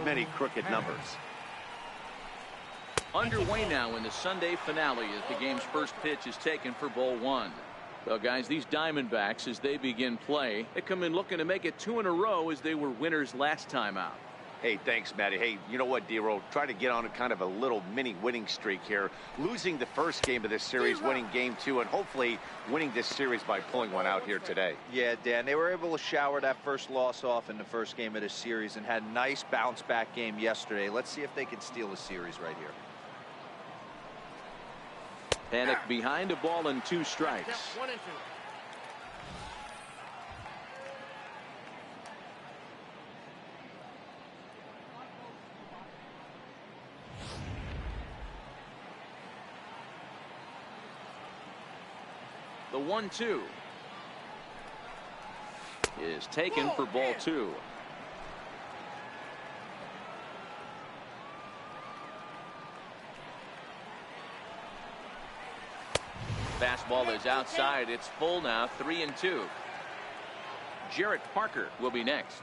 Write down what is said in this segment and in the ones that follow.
many crooked numbers. Underway now in the Sunday finale as the game's first pitch is taken for ball one. Well, guys, these Diamondbacks, as they begin play, they come in looking to make it 2 in a row as they were winners last time out. Hey, thanks, Matty. Hey, you know what, D-Roll? Try to get on a kind of a little mini winning streak here. Losing the first game of this series, winning game 2, and hopefully winning this series by pulling one out here today. Yeah, Dan, they were able to shower that first loss off in the first game of this series and had a nice bounce-back game yesterday. Let's see if they can steal a series right here. Panic behind a ball and 2 strikes. Yep, 1 and 2. The 1-2 is taken for ball 2. Fastball is outside. It's full now. 3-2. Jarrett Parker will be next.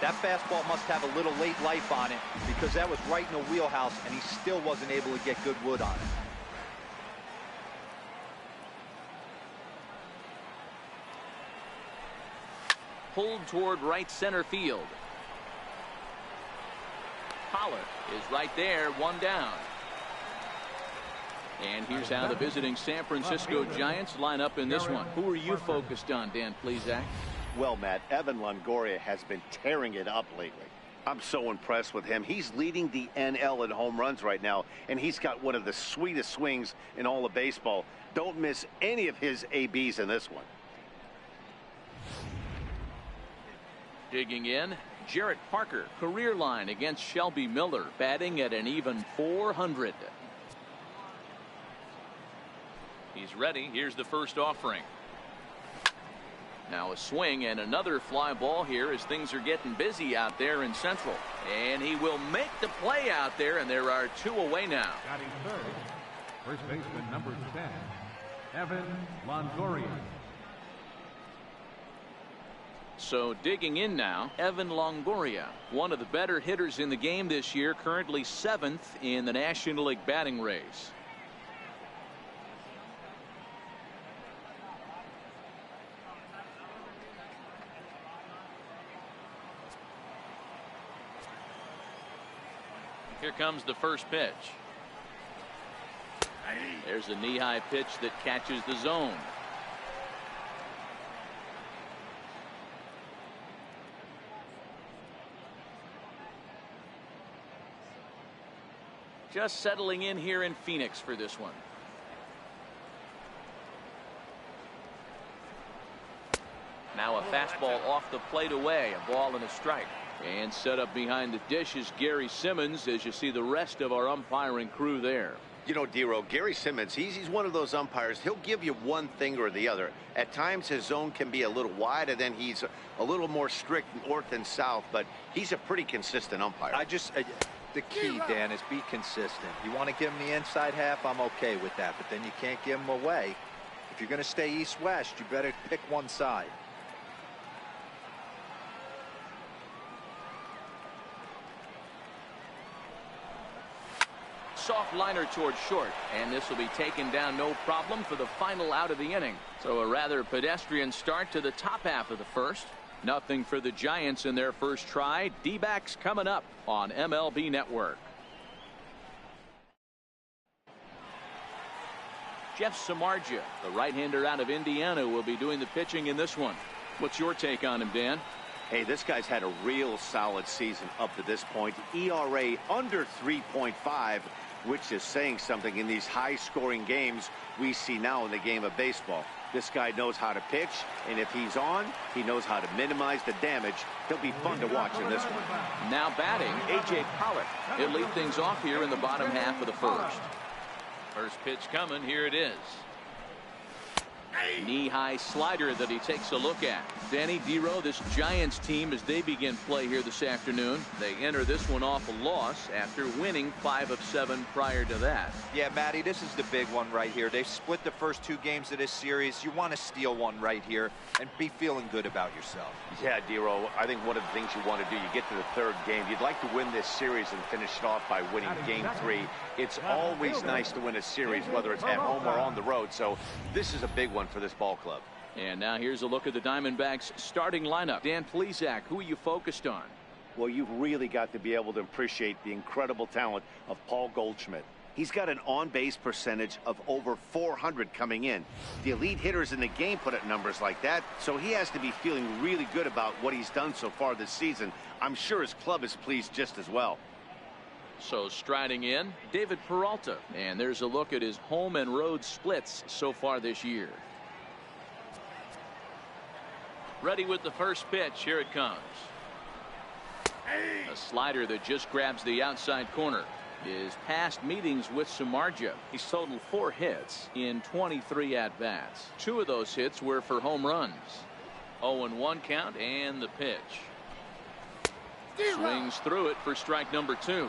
That fastball must have a little late life on it because that was right in the wheelhouse and he still wasn't able to get good wood on it. Pulled toward right center field. Pollard is right there, 1 down. And here's how the visiting San Francisco Giants line up in this one. Who are you focused on, Dan Plesac? Well, Matt, Evan Longoria has been tearing it up lately. I'm so impressed with him. He's leading the NL in home runs right now, and he's got one of the sweetest swings in all of baseball. Don't miss any of his ABs in this one. Digging in, Jarrett Parker, career line against Shelby Miller, batting at an even .400. He's ready. Here's the first offering. Now a swing and another fly ball here as things are getting busy out there in Central. And he will make the play out there, and there are 2 away now. Batting third, first baseman number 10, Evan Longoria. So digging in now, Evan Longoria, one of the better hitters in the game this year, currently 7th in the National League batting race. Here comes the first pitch. There's a knee-high pitch that catches the zone. Just settling in here in Phoenix for this one. Now a fastball off the plate away, a ball and a strike. And set up behind the dish is Gary Simmons as you see the rest of our umpiring crew there. You know, D-Roll, Gary Simmons, he's one of those umpires. He'll give you one thing or the other. At times his zone can be a little wide, and then he's a little more strict north and south, but he's a pretty consistent umpire. The key, Dan, is be consistent. You want to give him the inside half, I'm okay with that, but then you can't give him away. If you're going to stay east-west, you better pick one side. Soft liner towards short, and this will be taken down no problem for the final out of the inning. So a rather pedestrian start to the top half of the first. Nothing for the Giants in their first try. D-backs coming up on MLB Network. Jeff Samardzija, the right-hander out of Indiana, will be doing the pitching in this one. What's your take on him, Dan? Hey, this guy's had a real solid season up to this point. ERA under 3.5, which is saying something in these high-scoring games we see now in the game of baseball. This guy knows how to pitch, and if he's on, he knows how to minimize the damage. He'll be fun to watch in this one. Now batting, A.J. Pollock. He'll lead things off here in the bottom half of the first. First pitch coming. Here it is. Knee-high slider that he takes a look at. Danny D-Row, this Giants team, as they begin play here this afternoon, they enter this one off a loss after winning 5 of 7 prior to that. Yeah, Matty, this is the big one right here. They've split the first 2 games of this series. You want to steal one right here and be feeling good about yourself. Yeah, D-Row, I think one of the things you want to do, you get to the 3rd game, you'd like to win this series and finish it off by winning game 3. It's always nice to win a series, whether it's at home or on the road, so this is a big one for this ball club. And now here's a look at the Diamondbacks starting lineup. Dan Plesac, who are you focused on? Well, you've really got to be able to appreciate the incredible talent of Paul Goldschmidt. He's got an on-base percentage of over 400 coming in. The elite hitters in the game put up numbers like that, so he has to be feeling really good about what he's done so far this season. I'm sure his club is pleased just as well. So striding in, David Peralta. And there's a look at his home and road splits so far this year. Ready with the first pitch. Here it comes. A slider that just grabs the outside corner. His past meetings with Samardzija, he's totaled 4 hits in 23 at-bats. 2 of those hits were for home runs. 0-1 count and the pitch. Swings through it for strike number 2.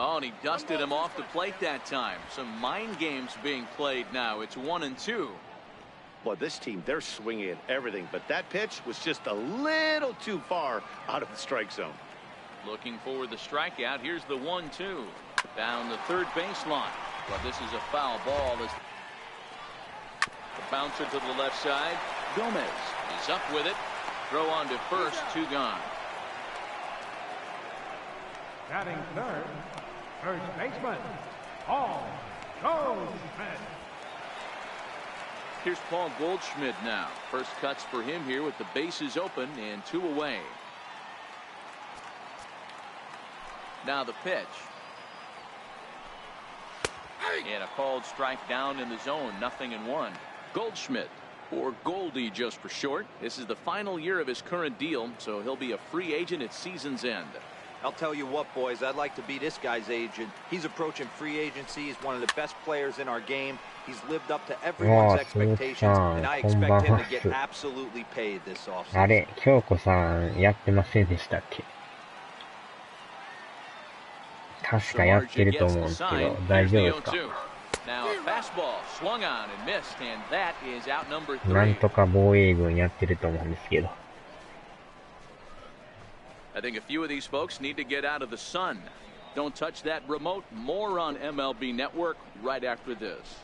Oh, and he dusted him off the plate that time. Some mind games being played now. It's 1-2. Boy, this team, they're swinging at everything, but that pitch was just a little too far out of the strike zone. Looking for the strikeout. Here's the 1-2. Down the third baseline. But this is a foul ball. As the bouncer to the left side. Gomez. He's up with it. Throw on to first. 2 gone. Batting third, first baseman, Paul Goldschmidt. Here's Paul Goldschmidt now. First cuts for him here with the bases open and 2 away. Now the pitch. And a called strike down in the zone. 0-1. Goldschmidt, or Goldie just for short. This is the final year of his current deal, so he'll be a free agent at season's end. I'll tell you what, boys, I'd like to be this guy's agent. He's approaching free agency. He's one of the best players in our game. He's lived up to everyone's expectations, and I expect him to get absolutely paid this offseason. あれ、京子さんやってませんでしたっけ？確かやってると思うんですけど、大丈夫ですか？ Now a fastball swung on and missed, and that is out number 3. なんとか防衛軍やってると思うんですけど。I think a few of these folks need to get out of the sun. Don't touch that remote. More on MLB Network right after this.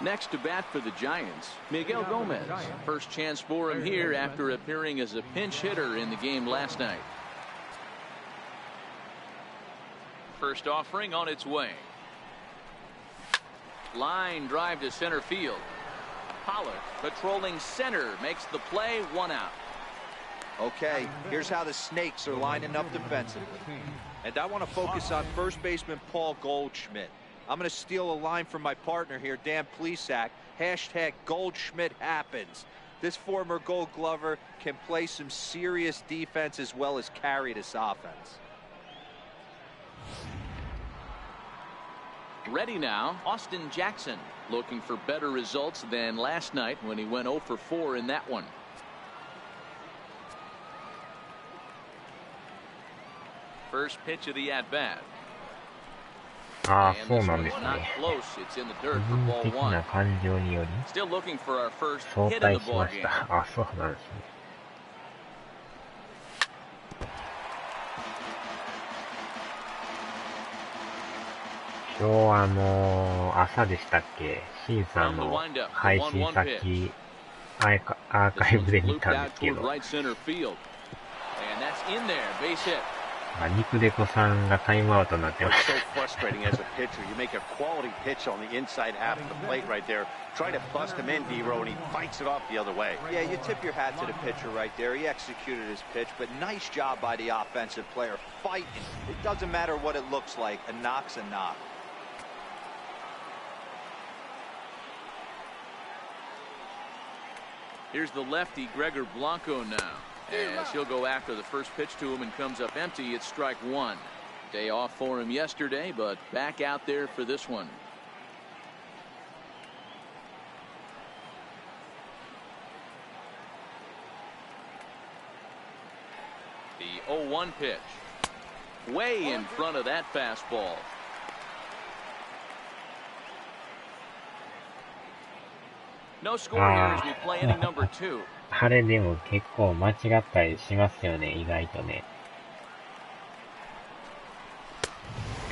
Next to bat for the Giants, Miguel Gomez. First chance for him here after appearing as a pinch hitter in the game last night. First offering on its way. Line drive to center field. Pollard patrolling center makes the play. 1 out. Okay, here's how the Snakes are lining up defensively. And I want to focus on first baseman Paul Goldschmidt. I'm going to steal a line from my partner here, Dan Plesac. Hashtag Goldschmidt happens. This former Gold Glover can play some serious defense as well as carry this offense. Ready now, Austin Jackson, looking for better results than last night when he went 0 for 4 in that one. First pitch of the at-bat. ああ、そうなんですね。 Still 的な感情により looking for our first 相 hit in 対 the し ball まし game. た。あ、そうなんですね。今日朝でしたっけ、シンさんの配信先アーカイブで見たんですけど、肉デコさんがタイムアウトになってました。Try to bust him in, D-Row, and he fights it off the other way. Yeah, you tip your hat to the pitcher right there. He executed his pitch, but nice job by the offensive player fighting. It doesn't matter what it looks like. A knock's a knock. Here's the lefty Gregor Blanco now, as he'll go after the first pitch to him and comes up empty. It's strike one. Day off for him yesterday, but back out there for this one. The 0-1 pitch. Way in front of that fastball. No score here as we play inning number 2. あれでも結構間違ったりしますよね、意外とね。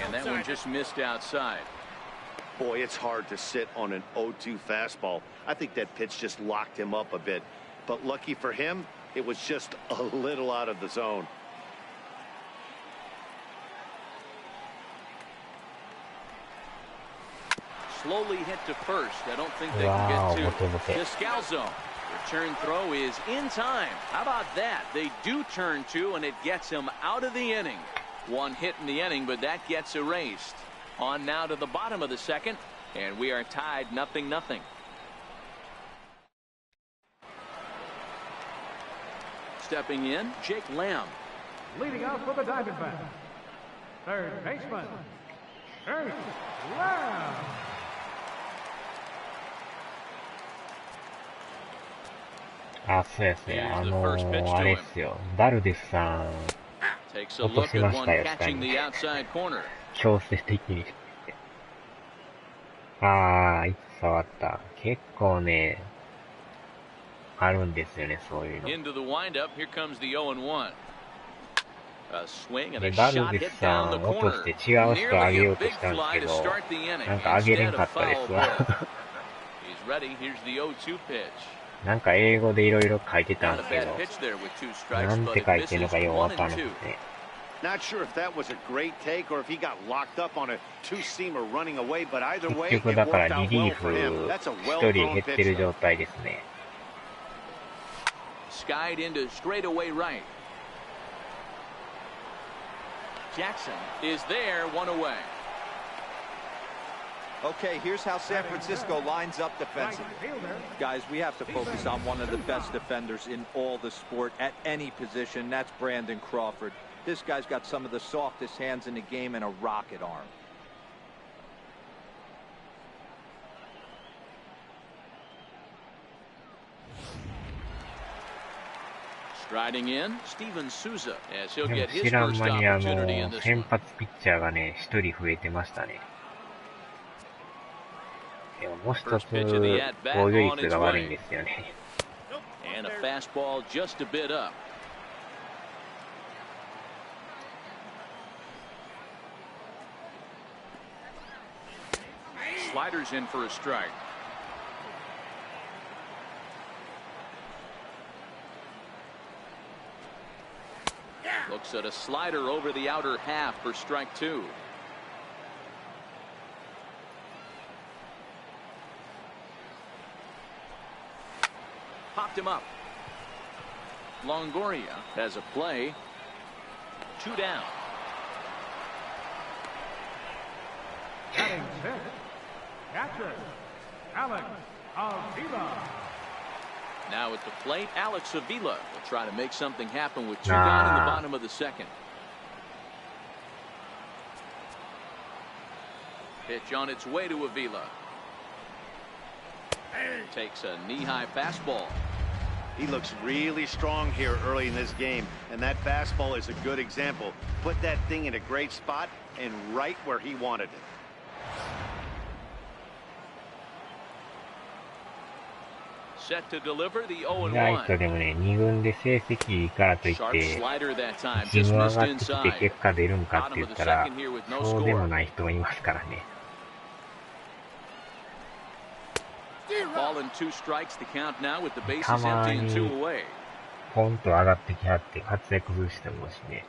And that one just missed outside. Boy, it's hard to sit on an 0-2 fastball. I think that pitch just locked him up a bit. But lucky for him, it was just a little out of the zone. Slowly hit to first. I don't think they can get to Descalzo. Return throw is in time. How about that? They do turn two, and it gets him out of the inning. One hit in the inning, but that gets erased. On now to the bottom of the second, and we are tied 0-0. Stepping in, Jake Lamb. Leading off for the Diamondbacks, third baseman, Jake Lamb. あ、そうやそうや。あれっすよ。バルデスさん、落としましたよ、下に。強制的に。あー、いつ触った。結構ね、あるんですよね、そういうの。で、バルデスさん落として違う人あげようとしたんですけど、なんかあげれんかったですわ。なんか英語でいろいろ書いてたんですけど、なんて書いてるのかようわからなくて。Not sure if that was a great take or if he got locked up on a two-seamer running away, but either way, 結局だからリリーフ一人減ってる状態ですね。Skied into straightaway right. Jackson is there, one away. Okay, here's how San Francisco lines up defensively. Guys, we have to focus on one of the best defenders in all the sport at any position. That's Brandon Crawford. This guy's got some of the softest hands in the game and a rocket arm. Striding in, Steven Souza, as he'll でも get his 知らん first 間に opportunity in this 先 one. 発ピッチャーがね、一人増えてましたね。でももう一つ、防御率が悪いんですよね。And a fastball just a bit up. Sliders in for a strike. Looks at a slider over the outer half for strike two. Popped him up. Longoria has a play. Two down. Batting six, catcher, Alex Avila. Now at the plate, Alex Avila will try to make something happen with two down in the bottom of the second. Pitch on its way to Avila. Takes a knee-high fastball. He looks really strong here early in this game, and that fastball is a good example. Put that thing in a great spot and right where he wanted it. Set to deliver the 意外と 0-1. でもね、2軍で成績いいからといっ Sharp て、 slider that time. 自 Just 分上 missed がってきて inside. 結果出るんかって言ったら、 Bottom of the second here with no そうでも score. ない人もいますからね。Ball and two strikes. The count now with the bases たま empty and に two away. ポンと上がってきはって活躍する人もしね。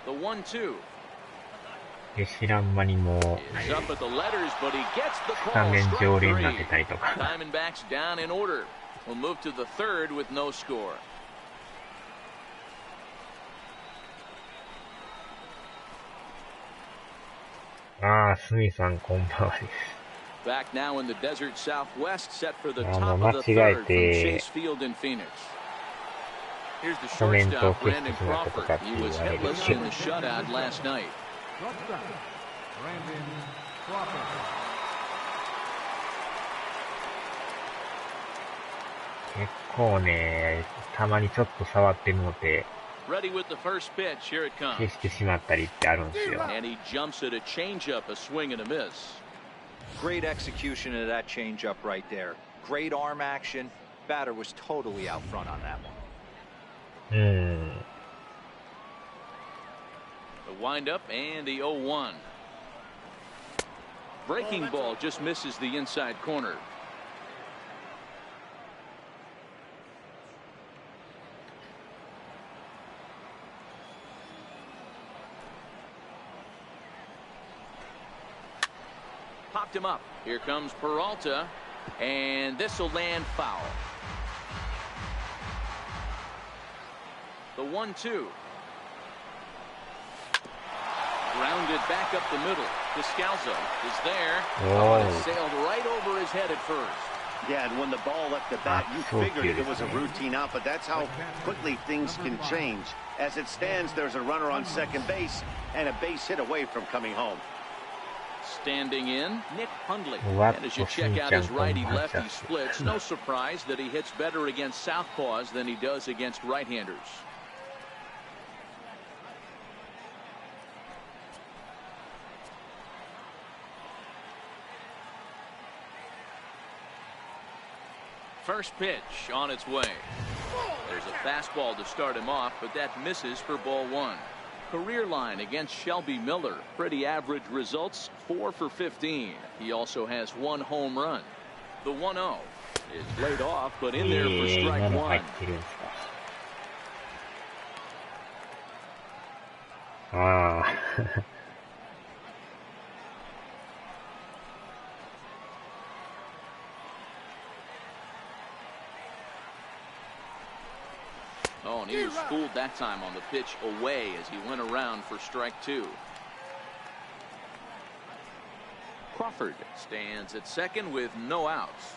The 1-2. で、知らん間にもう、 Is up at the letters, but he gets the スタ call. メン Strike 常連になっ three. てたりとか。 Diamondbacks down in order. We'll move to the third with no score. ああ、あ、スミさんこんばんはです。Back now in the desert Southwest, set for the 間 top 違 of the え third from て Chase Field in Phoenix. Here's the コメントを shortstop 消して Brandon しまったと Crawford. かって He 言 was われる hitless け in ど the shutout last night. Shortstop, Brandon Crawford. 結構ね、たまにちょっと触ってるので Ready with the first pitch. Here it 消 comes. してしまったりってあるんですよ。 And he jumps at a changeup, a swing and a miss. Great execution of that changeup right there. Great arm action. Batter was totally out front on that one. The windup and the 0-1. Breaking ball just misses the inside corner. Popped him up. Here comes Peralta, and this will land foul. The 1-2. Grounded back up the middle. Descalzo is there. Oh, and it sailed right over his head at first. Yeah, and when the ball left the bat, you figured it was a routine out, but that's how quickly things can change. As it stands, there's a runner on second base and a base hit away from coming home. Standing in, Nick Hundley. And as you check out his righty-lefty splits, no surprise that he hits better against southpaws than he does against right-handers. First pitch on its way. There's a fastball to start him off, but that misses for ball one. Career line against Shelby Miller. Pretty average results, 4 for 15. He also has 1 home run. The 1-0 is laid off, but in there for strike one. Oh, and he was fooled that time on the pitch away as he went around for strike two. Crawford stands at second with no outs.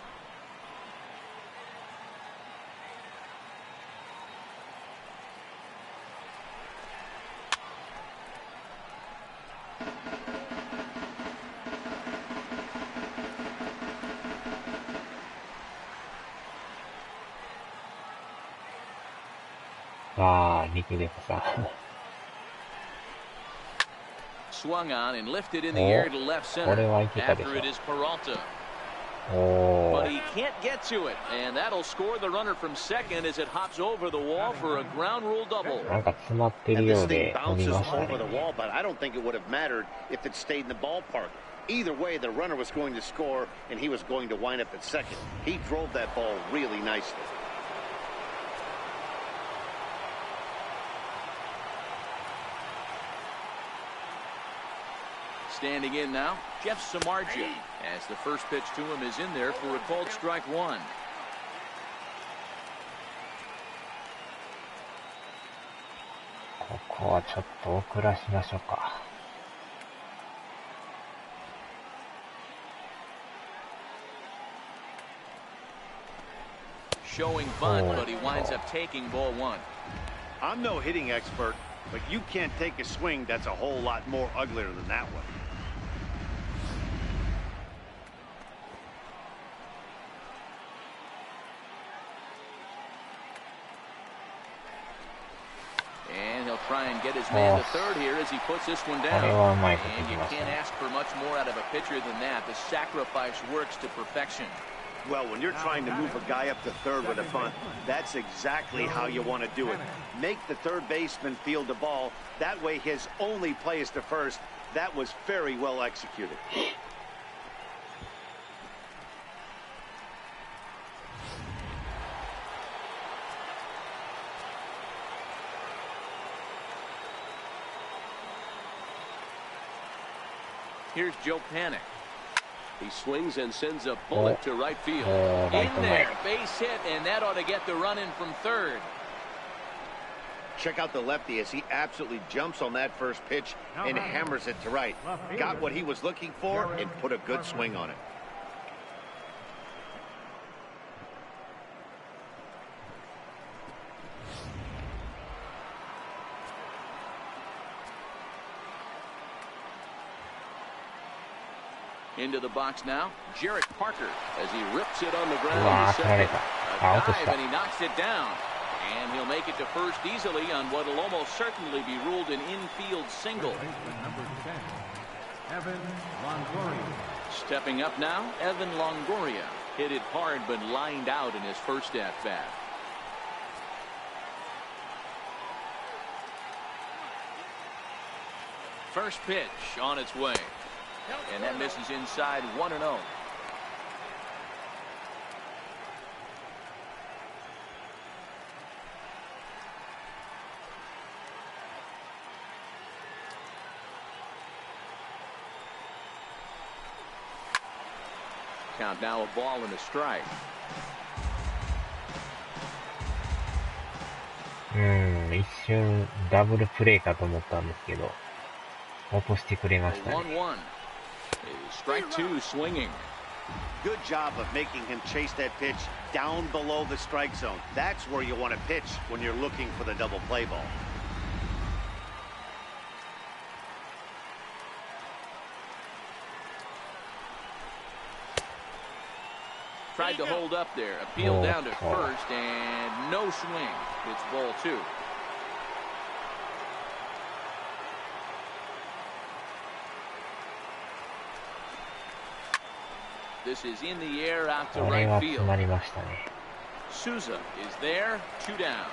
Swung on and lifted in the air to left center. After it is Peralta. But he can't get to it, and that'll score the runner from second as it hops over the wall for a ground rule double. And this thing bounces over the wall, but I don't think it would have mattered if it stayed in the ballpark. Either way, the runner was going to score, and he was going to wind up at second. He drove that ball really nicely. Standing in now, Jeff Samardzija, as the first pitch to him is in there for a called strike one. Showing bunt, but he winds up taking ball one. I'm no hitting expert, but you can't take a swing that's a whole lot more uglier than that one. And he'll try and get his man to third here as he puts this one down. And you can't ask for much more out of a pitcher than that. The sacrifice works to perfection. Well, when you're trying to move a guy up to third with a bunt, that's exactly how you want to do it. Make the third baseman field the ball. That way his only play is to first. That was very well executed. Here's Joe Panic. He swings and sends a bullet to right field. In there, base hit, and that ought to get the run in from third. Check out the lefty as he absolutely jumps on that first pitch and hammers it to right. Got what he was looking for and put a good swing on it. Into the box now, Jarrett Parker as he rips it on the ground. To second. A dive, and he knocks it down. And he'll make it to first easily on what will almost certainly be ruled an infield single. Number 10, Evan Longoria. Stepping up now, Evan Longoria. Hit it hard but lined out in his first at-bat. First pitch on its way. And that misses inside 1-0. Count now a ball and a strike. 一瞬ダブルプレーかと思ったんですけど、落としてくれましたね。1-1. Strike two swinging. Good job of making him chase that pitch down below the strike zone. That's where you want to pitch when you're looking for the double play ball. Tried to hold up there. Appealed down to first and no swing. It's ball two. This is in the air out to right field. Souza is there, 2 down.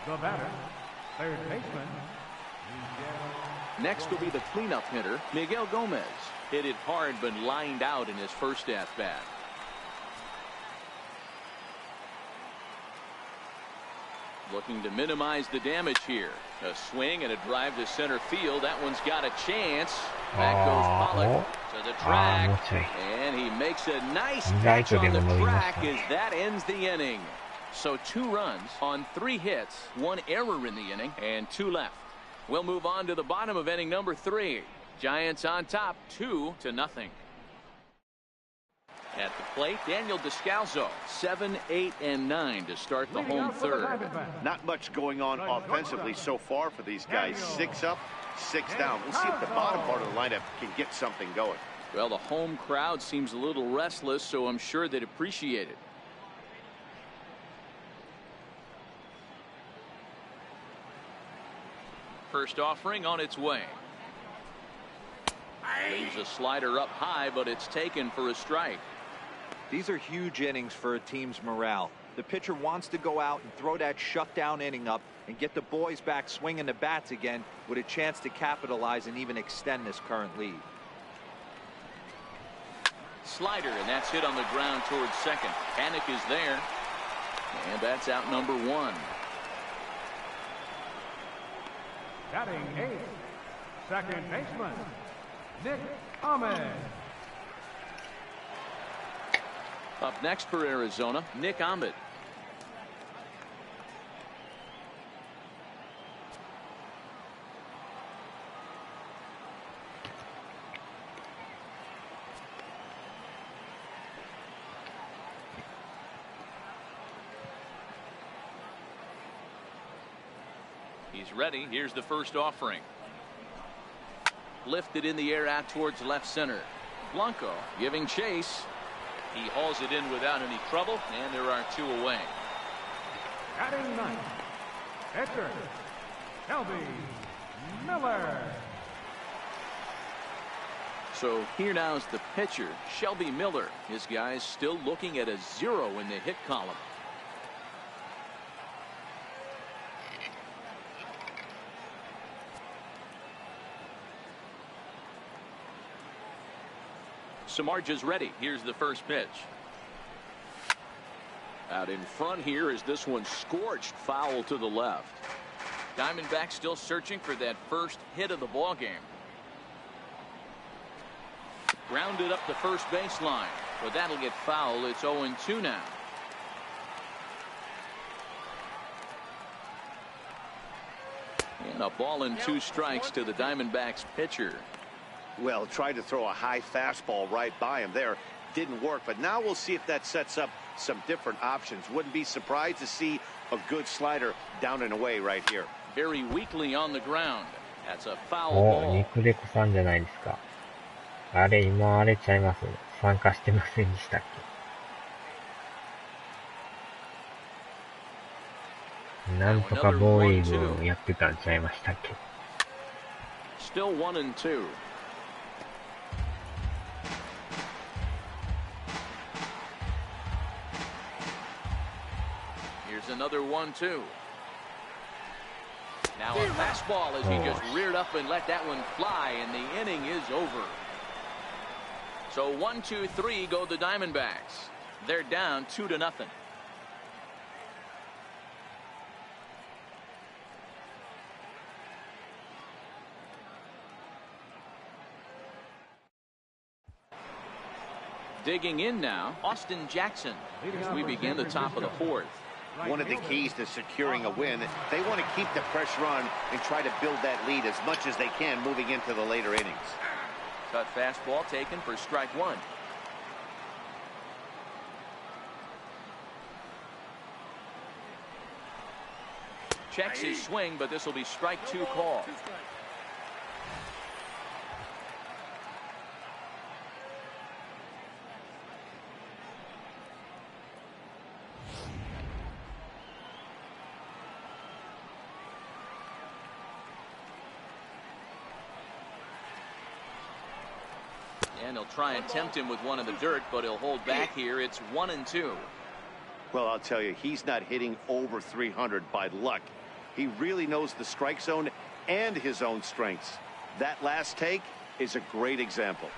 The batter, third baseman. Next will be the cleanup hitter, Miguel Gomez. Hit it hard but lined out in his first at-bat. Looking to minimize the damage here. A swing and a drive to center field. That one's got a chance. Back goes Pollock to the track. And he makes a nice catch on the track as that ends the inning. So 2 runs on 3 hits, 1 error in the inning, and 2 left. We'll move on to the bottom of inning number 3. Giants on top, 2-0. At the plate, Daniel Descalso, 7, 8, and 9 to start the home third. Not much going on offensively so far for these guys. 6 up, 6 down. We'll see if the bottom part of the lineup can get something going. Well, the home crowd seems a little restless, so I'm sure they'd appreciate it. First offering on its way. Leaves a slider up high, but it's taken for a strike. These are huge innings for a team's morale. The pitcher wants to go out and throw that shutdown inning up and get the boys back swinging the bats again with a chance to capitalize and even extend this current lead. Slider, and that's hit on the ground towards second. Panic is there. And that's out number 1. Batting 8th, second baseman, Nick Ahmed. Up next for Arizona, Nick Ahmed. He's ready. Here's the first offering. Lifted in the air out towards left center. Blanco giving chase. He hauls it in without any trouble, and there are 2 away. Batting 9th, Edgar Shelby Miller. So here now is the pitcher, Shelby Miller. His guys still looking at a 0 in the hit column. Samardzija's ready. Here's the first pitch. Out in front here is this one scorched foul to the left. Diamondbacks still searching for that first hit of the ball game. Grounded up the first baseline, but that'll get foul. It's 0-2 now. And a ball and 2 strikes to the Diamondbacks pitcher. Well, tried to throw a high fastball right by him there. Didn't work, but now we'll see if that sets up some different options. Wouldn't be surprised to see a good slider down and away right here. Very weakly on the ground. That's a foul お、 ball. 肉デコさんじゃないですか。あれ、今あれちゃいます。参加してませんでしたっけ。なんとかボーイングやってたんちゃいましたっけ。Still 1 and 2. Here's another 1-2. Now a fastball as he just reared up and let that one fly, and the inning is over. So 1-2-3 go the Diamondbacks. They're down 2-0. Digging in now, Austin Jackson, as we begin the top of the 4th. One of the keys to securing a win, they want to keep the pressure on and try to build that lead as much as they can moving into the later innings. Cut fastball taken for strike 1. Checks his swing, but this will be strike 2 call. And he'll try and tempt him with one in the dirt, but he'll hold back here. It's 1 and 2. Well, I'll tell you, he's not hitting over 300 by luck. He really knows the strike zone and his own strengths. That last take is a great example.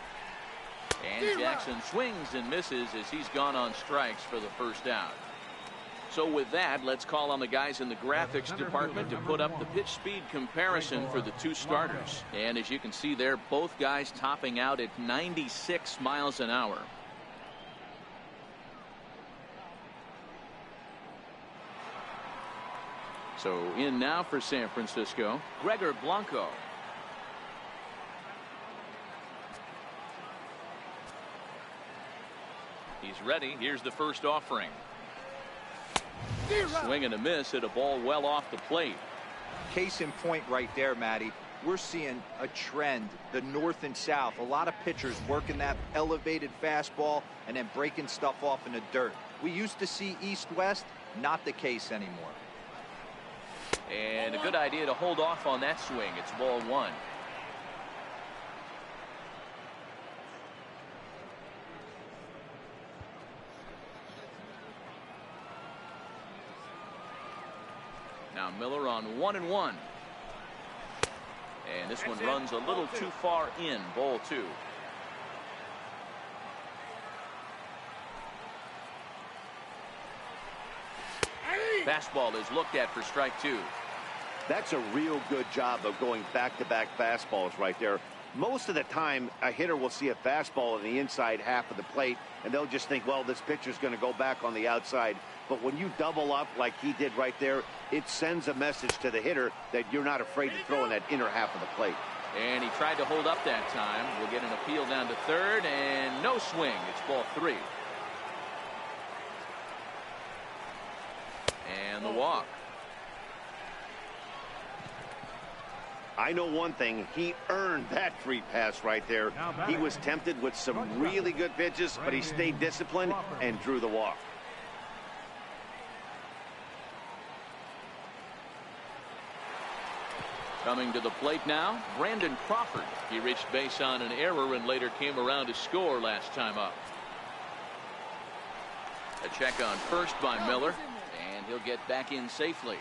And Jackson swings and misses as he's gone on strikes for the first out. So with that, let's call on the guys in the graphics department to put up the pitch speed comparison for the 2 starters. And as you can see there, both guys topping out at 96 miles an hour. So in now for San Francisco, Gregor Blanco. He's ready. Here's the first offering. Swing and a miss at a ball well off the plate. Case in point right there, Matty. We're seeing a trend, the north and south. A lot of pitchers working that elevated fastball and then breaking stuff off in the dirt. We used to see east-west, not the case anymore. And a good idea to hold off on that swing. It's ball 1. Now Miller on 1-1. And this one runs a little too far in. Ball 2. Fastball is looked at for strike 2. That's a real good job of going back-to-back fastballs right there. Most of the time, a hitter will see a fastball in the inside half of the plate, and they'll just think, well, this pitcher's going to go back on the outside. But when you double up like he did right there, it sends a message to the hitter that you're not afraid to throw in that inner half of the plate. And he tried to hold up that time. We'll get an appeal down to third, and no swing. It's ball 3. And the walk. I know one thing, he earned that free pass right there. He was tempted with some really good pitches, but he stayed disciplined and drew the walk. Coming to the plate now, Brandon Crawford. He reached base on an error and later came around to score last time up. A check on first by Miller, and he'll get back in safely.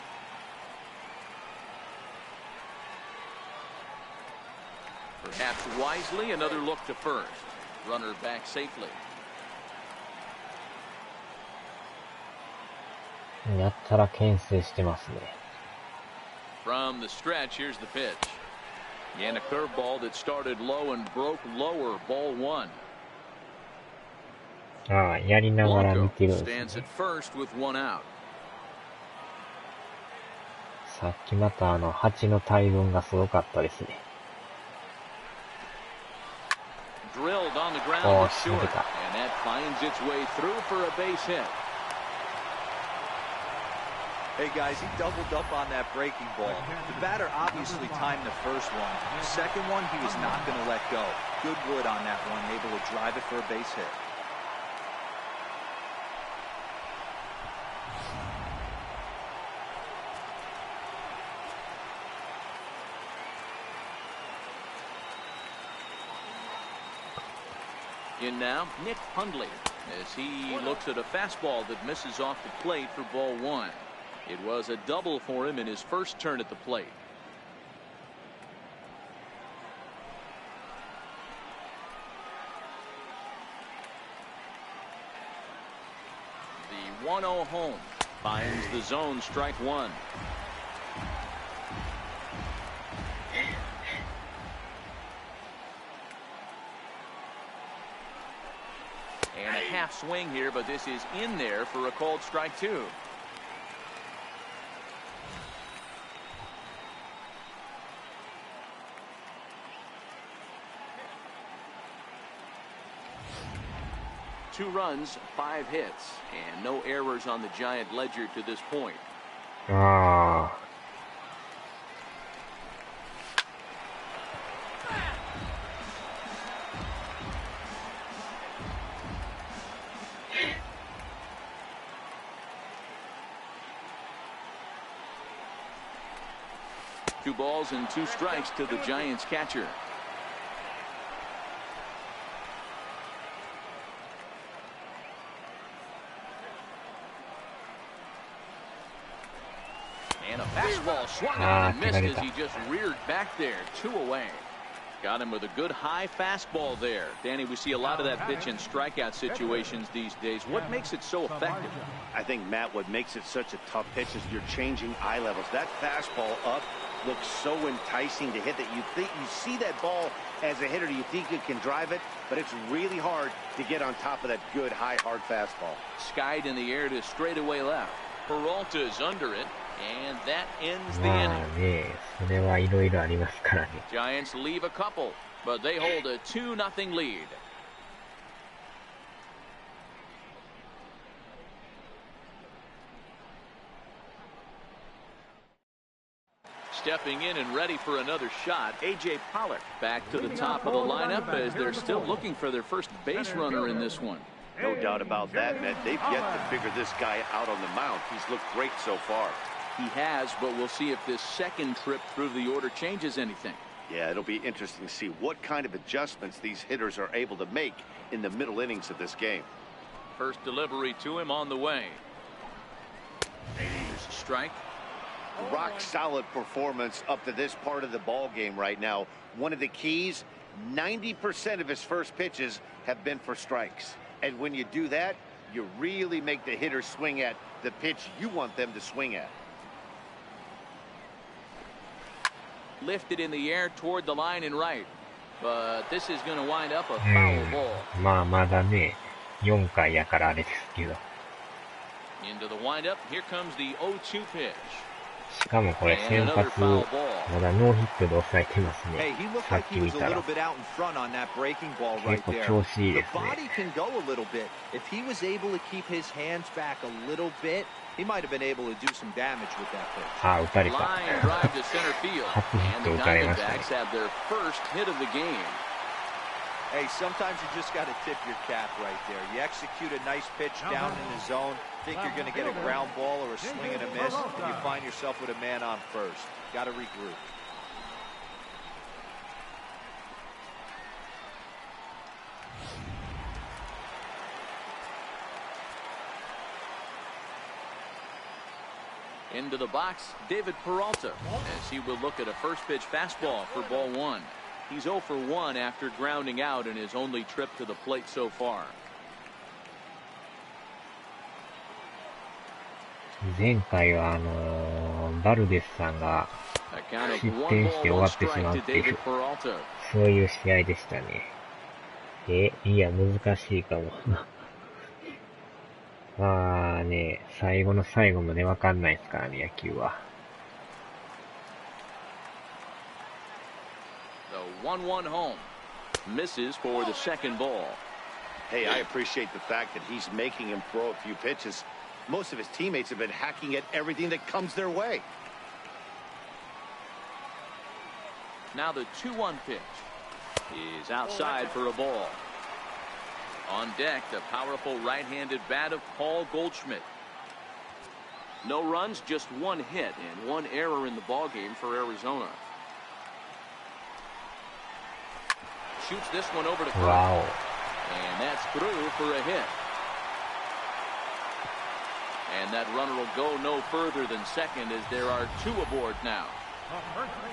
Perhaps wisely, another look to first. Runner back safely. やったら牽制してますね。 From the stretch, here's the pitch. And a curveball that started low and broke lower. Ball 1. ああ、やりながら見てるんです stands ね。 at first with 1 out. さっきまた蜂の大群がすごかったですね。おー、しのげた。Hey guys, he doubled up on that breaking ball. The batter obviously timed the first one. The second one, he was not going to let go. Good wood on that one, able to drive it for a base hit. In now, Nick Hundley, as he looks at a fastball that misses off the plate for ball one. It was a double for him in his first turn at the plate. The 1-0 home finds the zone, strike one. And a half swing here, but this is in there for a called strike two. Two runs, 5 hits, and no errors on the Giant ledger to this point. Two balls and 2 strikes to the Giants catcher. And a fastball swung on and missed as he just reared back there. 2 away. Got him with a good high fastball there. Danny, we see a lot of that pitch in strikeout situations these days. What makes it so effective? I think, Matt, what makes it such a tough pitch is you're changing eye levels. That fastball up looks so enticing to hit that you think you see that ball as a hitter, you think you can drive it, but it's really hard to get on top of that good high hard fastball. Skied in the air to straightaway left. Peralta's under it, and that ends the inning. それはいろいろありますからね。 Giants leave a couple, but they hold a 2-0 lead. Stepping in and ready for another shot, A.J. Pollock back to the top of the lineup as they're still looking for their first base runner in this one. No doubt about that, Matt. They've yet to figure this guy out on the mound. He's looked great so far. He has, but we'll see if this second trip through the order changes anything. Yeah, it'll be interesting to see what kind of adjustments these hitters are able to make in the middle innings of this game. First delivery to him on the way. Here's a strike. Rock solid performance up to this part of the ball game right now. One of the keys, 90% of his first pitches have been for strikes. And when you do that, you really make the hitter swing at the pitch you want them to swing at. Lifted in the air toward the line and right. But this is going to wind up a foul ball. まあまだね、4回やからあれですけど。 Into the windup, here comes the 0-2 pitch. しかもこれ先発、まだノーヒットで抑えてますね。さっき見たら。結構調子いいですね。あ、打たれた。初ヒット打たれましたね。Hey, sometimes you just got to tip your cap right there. You execute a nice pitch down in the zone, think you're going to get a ground ball or a swing and a miss, and you find yourself with a man on first. Got to regroup. Into the box, David Peralta, as he will look at a first pitch fastball for ball one. He's 0 for 1 after grounding out in his only trip to the plate so far. 前回はバルデスさんが失点して終わってしまうっていう、そういう試合でしたね。いや、難しいかも。まあね、最後の最後までわかんないですからね、野球は。1-1 home. Misses for the second ball. Hey, I appreciate the fact that he's making him throw a few pitches. Most of his teammates have been hacking at everything that comes their way. Now the 2-1 pitch is outside for a ball. On deck, the powerful right-handed bat of Paul Goldschmidt. No runs, just one hit and one error in the ballgame for Arizona. Shoots this one over to first. Wow. And that's through for a hit. And that runner will go no further than second as there are two aboard now.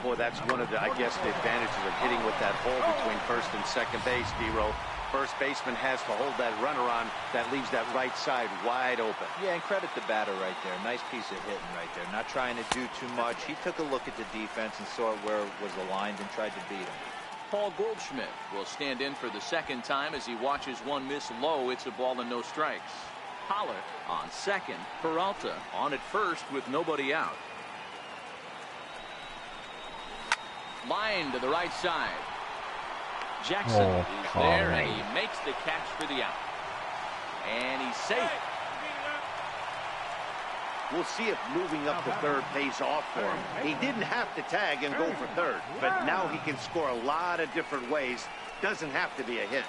Boy, that's one of the, I guess, the advantages of hitting with that hole between first and second base, D-Row. First baseman has to hold that runner on. That leaves that right side wide open. Yeah, and credit the batter right there. Nice piece of hitting right there. Not trying to do too much. He took a look at the defense and saw where it was aligned and tried to beat him. Paul Goldschmidt will stand in for the second time as he watches one miss low. It's a ball and no strikes. Pollock on second. Peralta on at first with nobody out. Line to the right side. Jackson is there, and he makes the catch for the out. And he's safe. We'll see if moving up to third pays off for him. He didn't have to tag and go for third, but now he can score a lot of different ways. Doesn't have to be a hit.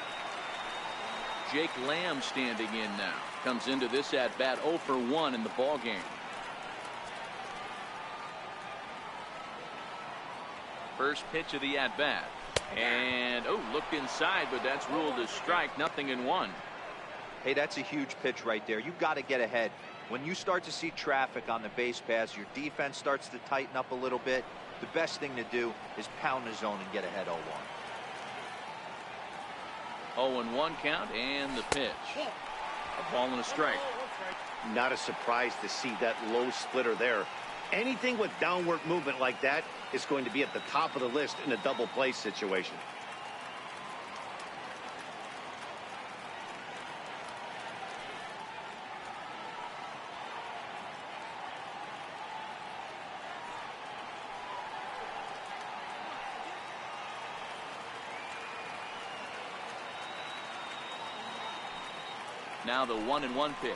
Jake Lamb standing in now. Comes into this at-bat 0 for 1 in the ballgame. First pitch of the at-bat. And, looked inside, but that's ruled a strike. 0-1. Hey, that's a huge pitch right there. You've got to get ahead. When you start to see traffic on the base pass, your defense starts to tighten up a little bit. The best thing to do is pound the zone and get ahead 0-1. 0-1 count and the pitch. A ball and a strike. Not a surprise to see that low splitter there. Anything with downward movement like that is going to be at the top of the list in a double play situation. Now the 1-1 pitch.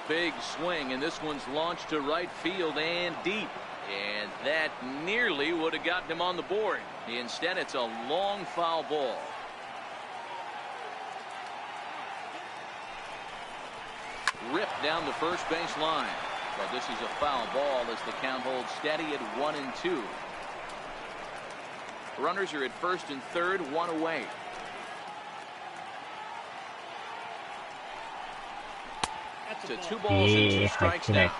Big swing, and this one's launched to right field and deep. And that nearly would have gotten him on the board. Instead, it's a long foul ball. Ripped down the first base line. But this is a foul ball as the count holds steady at 1-2. Runners are at first and third, one away. To 2 balls and 2 strikes now.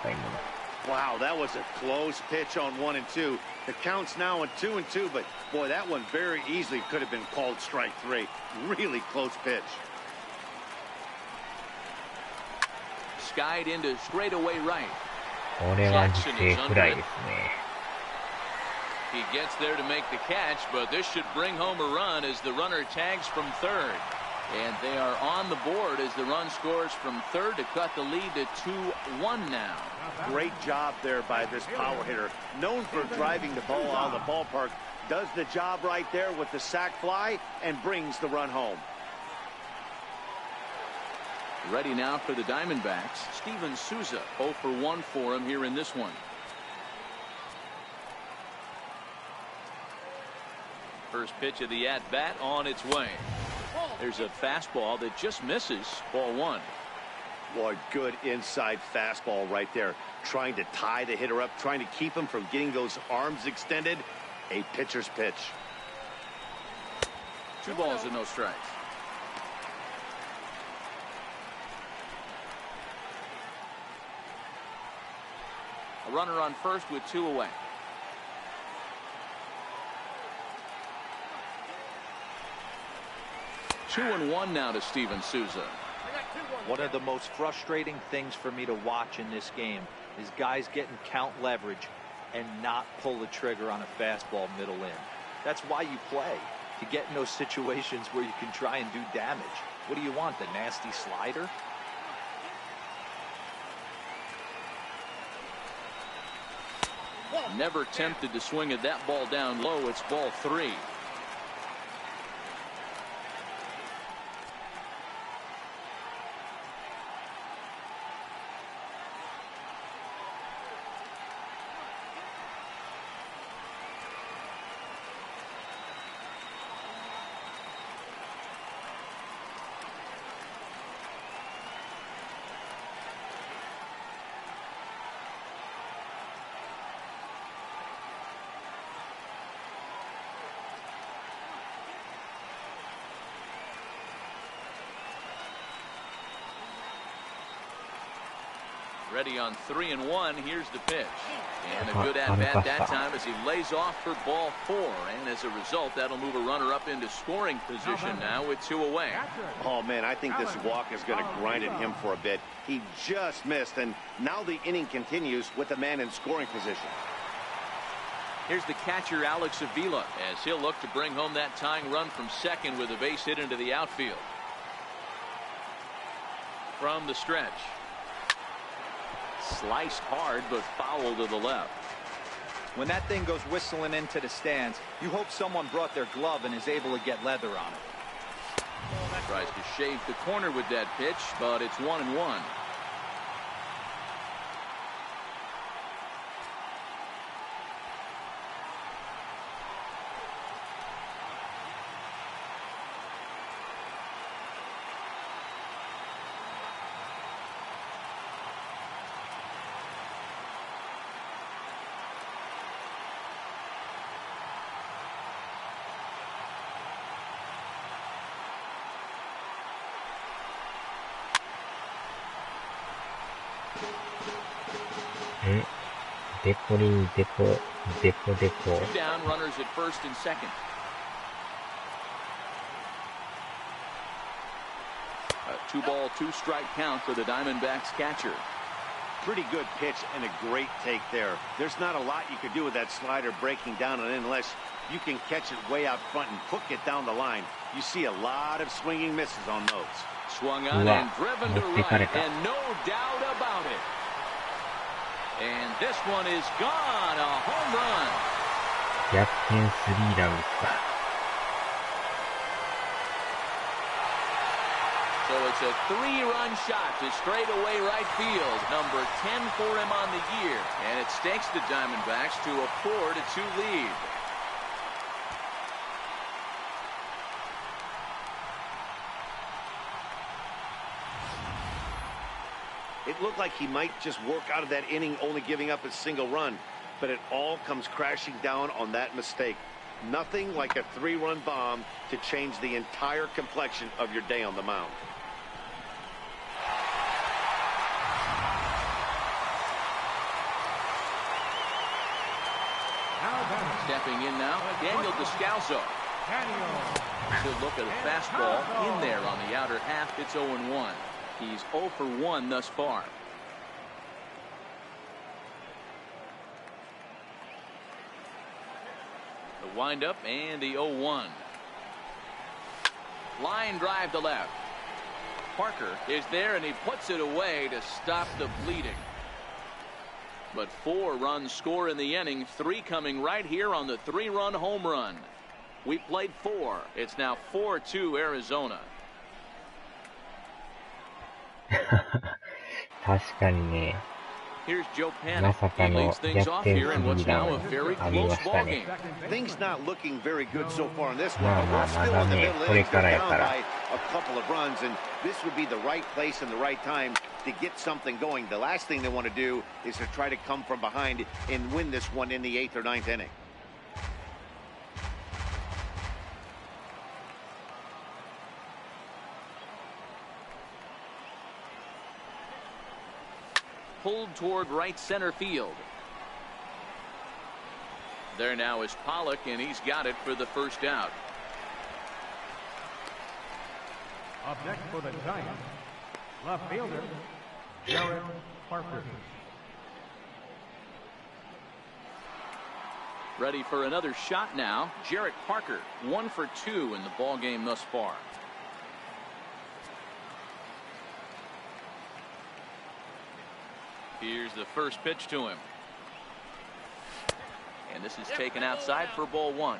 Wow, that was a close pitch on 1 and 2. The count's now on 2 and 2, but boy, that one very easily could have been called strike 3. Really close pitch. Skied into straightaway right. Jackson is under it. He gets there to make the catch, but this should bring home a run as the runner tags from third. And they are on the board as the run scores from third to cut the lead to 2-1 now. Great job there by this power hitter. Known for driving the ball out of the ballpark. Does the job right there with the sac fly and brings the run home. Ready now for the Diamondbacks. Steven Souza 0 for 1 for him here in this one. First pitch of the at-bat on its way. There's a fastball that just misses. Ball 1. Boy, good inside fastball right there. Trying to tie the hitter up, trying to keep him from getting those arms extended. A pitcher's pitch. 2 balls and no strikes. A runner on first with 2 away. Two and 1 now to Steven Souza. One of the most frustrating things for me to watch in this game is guys getting count leverage and not pull the trigger on a fastball middle in. That's why you play, to get in those situations where you can try and do damage. What do you want, the nasty slider? Never tempted to swing at that ball down low. It's ball 3. Ready on 3-1. Here's the pitch. And a good at-bat that time as he lays off for ball 4. And as a result, that'll move a runner up into scoring position now with 2 away. Oh, man, I think this walk is going to grind at him for a bit. He just missed, and now the inning continues with the man in scoring position. Here's the catcher, Alex Avila, as he'll look to bring home that tying run from second with a base hit into the outfield. From the stretch. Sliced hard, but foul to the left. When that thing goes whistling into the stands, you hope someone brought their glove and is able to get leather on it. Tries to shave the corner with that pitch, but it's 1-1. Down runners at first and second. A 2-ball, 2-strike count for the Diamondbacks catcher. Pretty good pitch and a great take there. There's not a lot you could do with that slider breaking down on it unless you can catch it way out front and hook it down the line. You see a lot of swinging misses on those. Swung on and driven to right, and no doubt about it. And this one is gone, a home run. 逆転スリーランですか。So it's a 3-run shot to straightaway right field, number 10 for him on the year, and it stakes the Diamondbacks to a 4-2 lead. It looked like he might just work out of that inning, only giving up a single run, but it all comes crashing down on that mistake. Nothing like a 3-run bomb to change the entire complexion of your day on the mound. Stepping in now, Daniel Descalso. Good look at a fastball in there on the outer half. It's 0-1. He's 0 for 1 thus far. The windup and the 0-1. Line drive to left. Parker is there and he puts it away to stop the bleeding. But 4 runs score in the inning, 3 coming right here on the 3-run home run. We played 4. It's now 4-2 Arizona. 確かにね、 Here's Joe ま Panic. さか He の leads 逆 things 転 off スリ here in what's ーラ now ン a very あり close ました ball ね。 game. Things not looking very good so far in this one. まあまあ We're still まだ in the ね、 middle これ innings. か We're らや down から。 by a couple of runs, and this would be the right place and the right time to get something going. The last thing they want to do is to try to come from behind and win this one in the 8th or 9th inning. Pulled toward right center field. There now is Pollock, and he's got it for the first out. Up next for the Giants, left fielder, Jarrett Parker. Ready for another shot now. Jarrett Parker, 1 for 2 in the ball game thus far. Here's the first pitch to him. And this is taken outside for ball 1.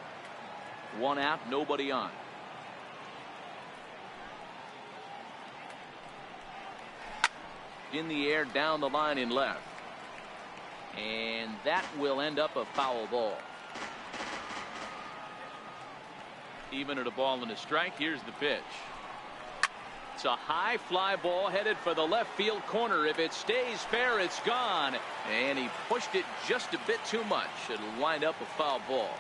1 out, nobody on. In the air, down the line in left. And that will end up a foul ball. Even at a ball and a strike, here's the pitch. It's a high fly ball headed for the left field corner. If it stays fair, it's gone. And he pushed it just a bit too much. It'll wind up a foul ball.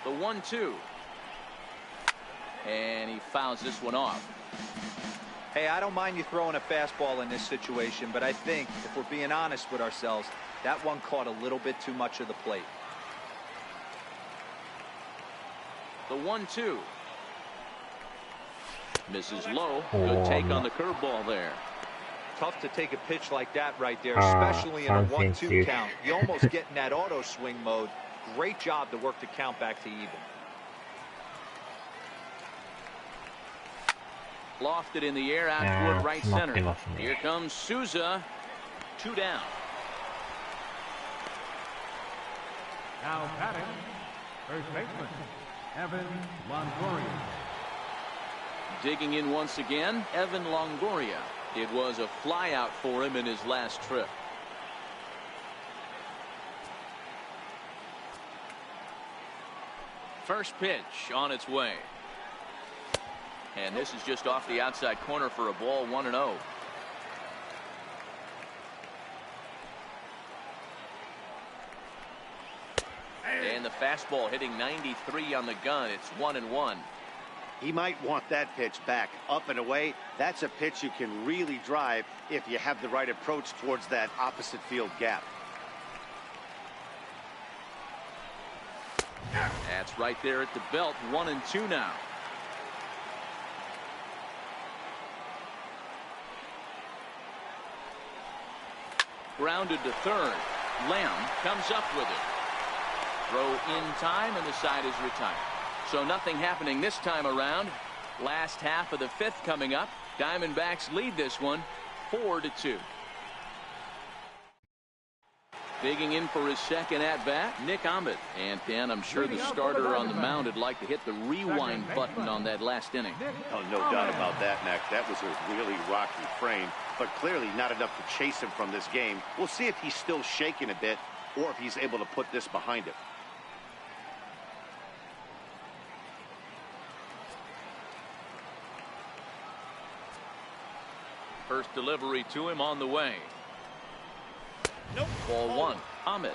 The 1-2. And he fouls this one off. Hey, I don't mind you throwing a fastball in this situation, but I think, if we're being honest with ourselves, that one caught a little bit too much of the plate. The 1-2. Misses low. Good take on the curveball there. Tough to take a pitch like that right there, especially in a 1-2 count. You almost get in that auto swing mode. Great job to work the count back to even. Lofted in the air out toward right center. Here comes Souza. 2 down. Now batting, first baseman, Evan Longoria. Digging in once again, Evan Longoria. It was a flyout for him in his last trip. First pitch on its way. And this is just off the outside corner for a ball, 1-0. And the fastball hitting 93 on the gun. It's 1-1. He might want that pitch back. Up and away, that's a pitch you can really drive if you have the right approach towards that opposite field gap. That's right there at the belt. 1-2 now. Grounded to third. Lamb comes up with it. Throw in time, and the side is retired. So nothing happening this time around. Last half of the 5th coming up. Diamondbacks lead this one 4-2. Digging in for his second at-bat, Nick Ahmed. And Dan, I'm sure the starter on the mound would like to hit the rewind button on that last inning. Oh, no doubt about that, Mac. That was a really rocky frame, but clearly not enough to chase him from this game. We'll see if he's still shaking a bit or if he's able to put this behind him. First delivery to him on the way. Ball 1. Ahmed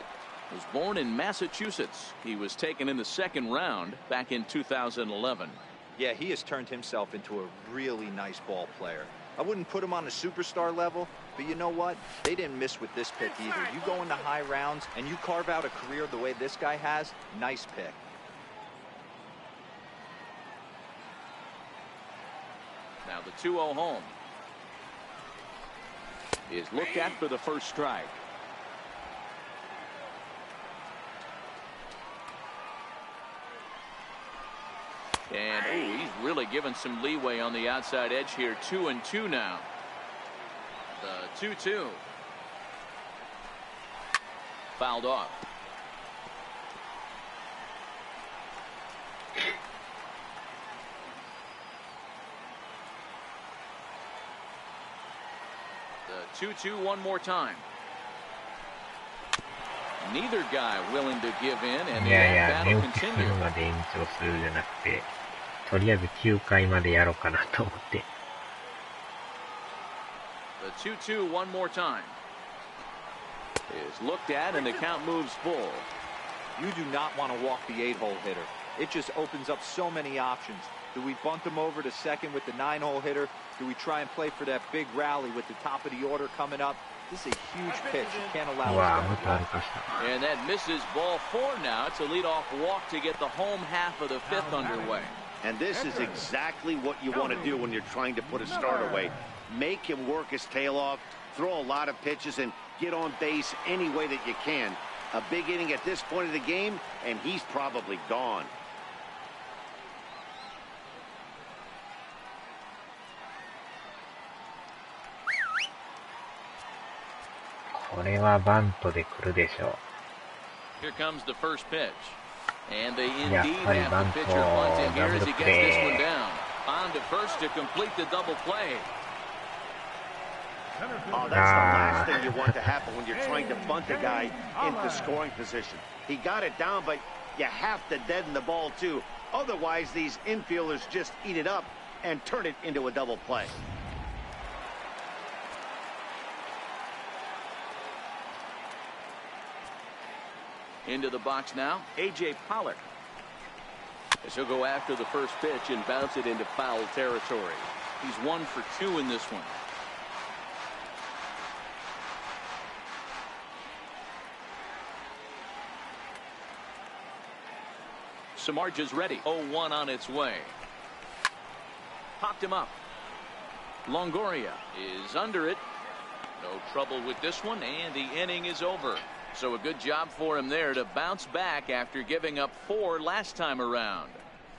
was born in Massachusetts. He was taken in the 2nd round back in 2011. Yeah, he has turned himself into a really nice ball player. I wouldn't put him on a superstar level, but you know what? They didn't miss with this pick either. You go into high rounds and you carve out a career the way this guy has, nice pick. Now the 2-0 home is looked at for the first strike. And he's really given some leeway on the outside edge here. 2-2 now. The 2-2. Fouled off. The 2-2 one more time. Neither guy willing to give in, and the battle continues. まで延長するじゃなくて、とりあえず9回までやろうかなと思って。The 2-2 one more time. Is looked at, and the count moves full. You do not want to walk the 8-hole hitter. It just opens up so many options. Do we bunt him over to second with the 9-hole hitter? Do we try and play for that big rally with the top of the order coming up? This is a huge pitch. You can't allow it to go. And that misses ball 4 now. It's a leadoff walk to get the home half of the 5th underway. And this is exactly what you want to do when you're trying to put a start away. Make him work his tail off, throw a lot of pitches, and get on base any way that you can. A big inning at this point of the game, and he's probably gone. Here comes the first pitch. And they indeed have the pitcher bunting here as he gets this one down. On to first to complete the double play. Oh, that's the last thing you want to happen when you're trying to bunt a guy into scoring position. He got it down, but you have to deaden the ball too. Otherwise, these infielders just eat it up and turn it into a double play. Into the box now, A.J. Pollock. As he'll go after the first pitch and bounce it into foul territory. He's 1 for 2 in this one. Samardzija's ready. 0-1 on its way. Popped him up. Longoria is under it. No trouble with this one, and the inning is over. So a good job for him there to bounce back after giving up 4 last time around.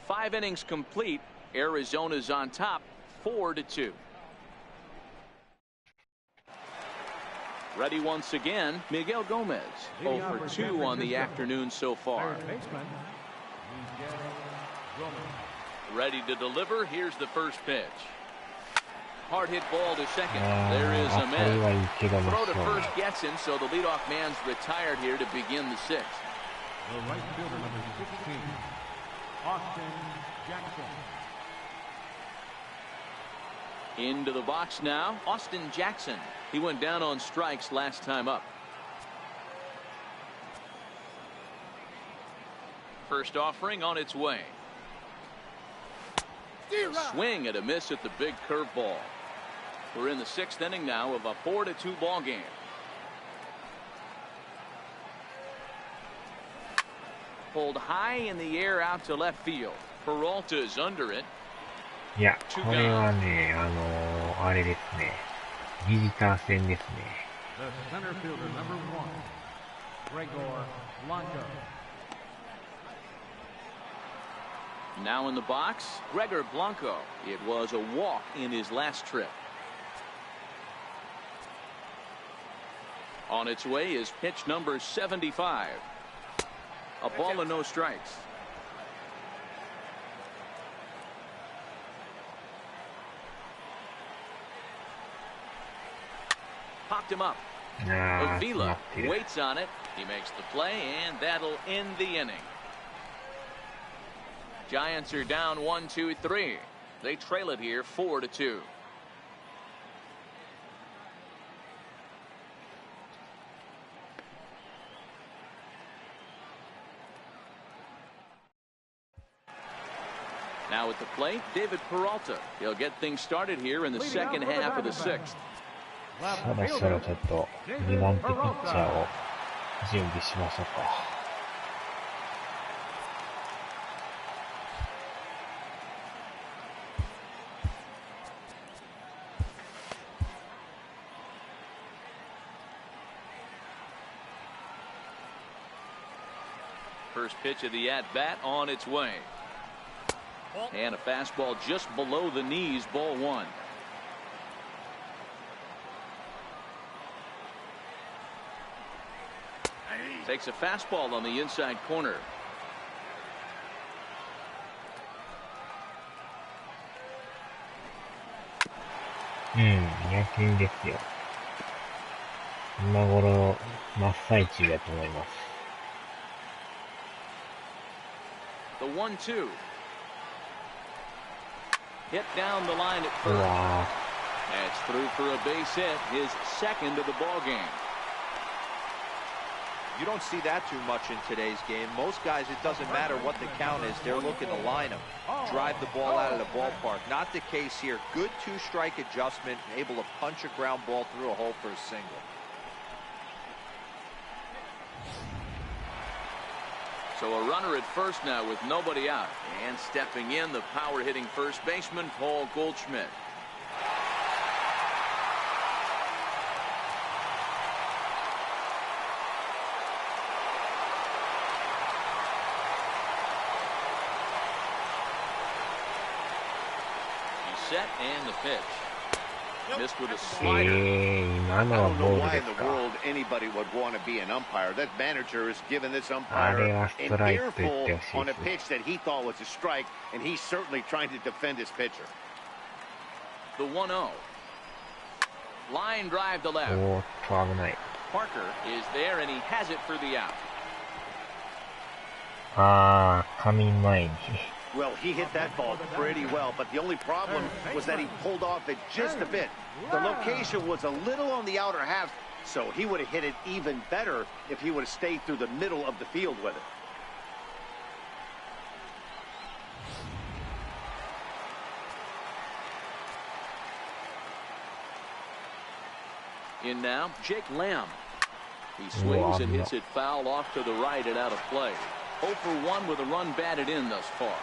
5 innings complete. Arizona's on top, 4-2. Ready once again, Miguel Gomez. 0 for 2 on the afternoon so far. Ready to deliver. Here's the first pitch. Hard hit ball to second. There is a man. Throw to first gets him, so the leadoff man's retired here to begin the 6th. The right fielder, number 16, Austin Jackson. Into the box now, Austin Jackson. He went down on strikes last time up. First offering on its way. Swing and a miss at the big curveball. We're in the 6th inning now of a 4-2 ball game. Pulled high in the air out to left field. Peralta's under it. いや、これはね、あれですね。ビジター戦ですね。The center fielder, number 1, Gregor Blanco. Now in the box, Gregor Blanco. It was a walk in his last trip. On its way is pitch number 75. A ball and no strikes. Popped him up. Avila waits on it. He makes the play, and that'll end the inning. Giants are down 1-2-3. They trail it here 4-2. Now at the plate, David Peralta. He'll get things started here in the second half of the 6th. そろそろちょっと2番手ピッチャーを準備しましょうか。First pitch of the at-bat on its way. And a fastball just below the knees, ball 1. Takes a fastball on the inside corner.野球ですよ。今頃真っ最中だと思います。The 1-2. Hit down the line at first. That's through for a base hit, his 2nd of the ball game. You don't see that too much in today's game. Most guys, it doesn't matter what the count is. They're looking to line them, drive the ball out of the ballpark. Not the case here. Good 2-strike adjustment, able to punch a ground ball through a hole for a single. So a runner at first now with nobody out. And stepping in, the power-hitting first baseman, Paul Goldschmidt. He's set and the pitch. Missed with a slider. I don't know why in the world anybody would want to be an umpire. That manager has given this umpire an earful on a pitch that he thought was a strike, and he's certainly trying to defend his pitcher. The 1-0. Line drive to left. Parker is there, and he has it for the out. 紙前に。 Well, he hit that ball pretty well, but the only problem was that he pulled off it just a bit. The location was a little on the outer half, so he would have hit it even better if he would have stayed through the middle of the field with it. In now, Jake Lamb. He swings and hits it foul off to the right and out of play. 0 for 1 with a run batted in thus far.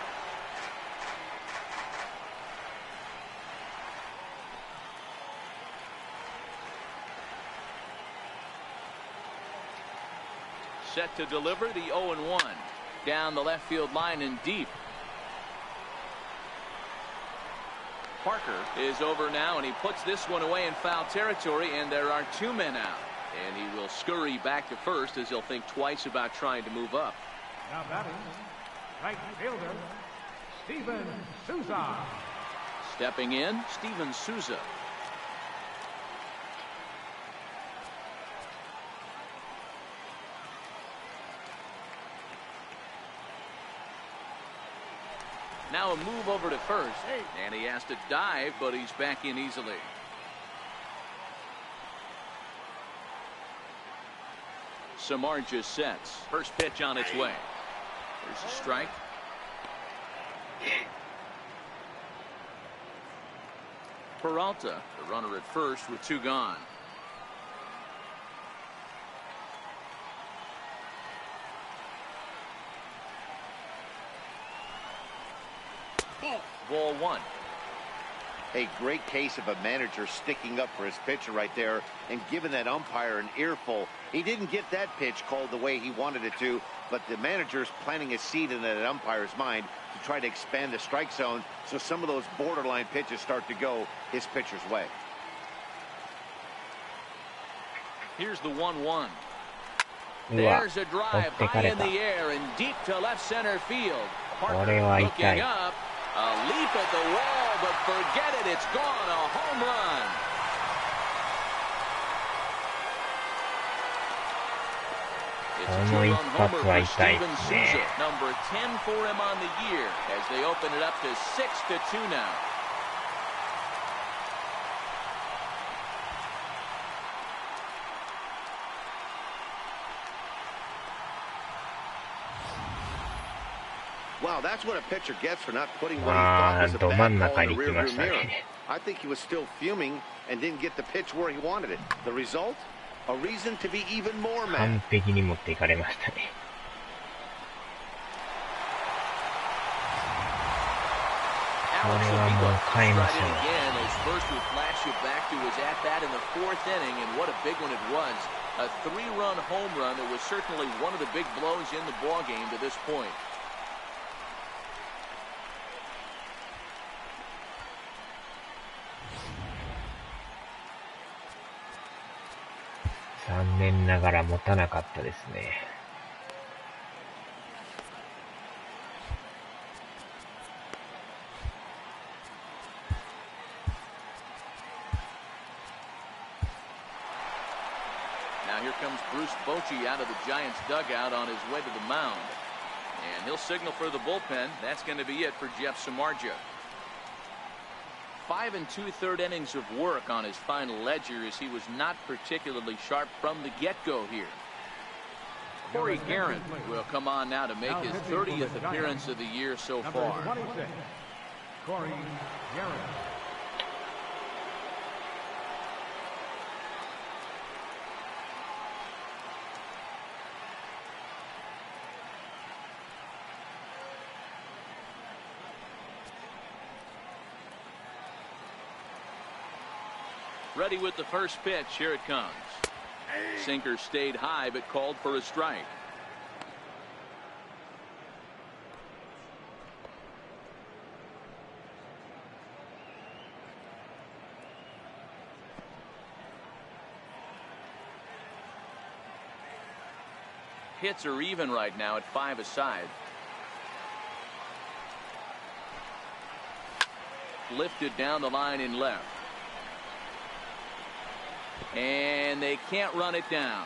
Set to deliver the 0-1. Down the left field line and deep. Parker is over now, and he puts this one away in foul territory, and there are 2 men out. And he will scurry back to first as he'll think twice about trying to move up. Now batting, right fielder, Steven Souza. Stepping in, Steven Souza. Now a move over to first, and he has to dive, but he's back in easily. Samardzija sets. First pitch on its way. There's a strike. Peralta, the runner at first with 2 gone. Ball 1. A great case of a manager sticking up for his pitcher right there and giving that umpire an earful. He didn't get that pitch called the way he wanted it to, but the manager's planting a seed in that umpire's mind to try to expand the strike zone so some of those borderline pitches start to go his pitcher's way. Here's the 1-1. There's a drive high in the air and deep to left center field. Parker looking up. A leap at the wall, but forget it. It's gone. A home run. It's a 2-run homer for Steven Souza. Number 10 for him on the year as they open it up to 6-2 now. Wow, that's what a pitcher gets for not putting what he thought was a bad call in the rearview mirror. I think he was still fuming and didn't get the pitch where he wanted it. The result? A reason to be even more mad. 完璧に持っていかれましたね。これはもう変えましょう。 First would flash you back to his at-bat in the 4th inning, and what a big one it was. A 3-run home run that was certainly one of the big blows in the ballgame to this point.残念ながら持たなかったですね。Now here comes Bruce Bochy out of the Giants dugout on his way to the mound. And he'll signal for the bullpen. That's going to be it for Jeff Samardzija. 5 2/3 innings of work on his final ledger as he was not particularly sharp from the get-go here. Corey Guerin will come on now to make his 30th appearance of the year so far. Corey Guerin. Ready with the first pitch. Here it comes. Sinker stayed high but called for a strike. Hits are even right now at 5 aside. Lifted down the line in left. And they can't run it down.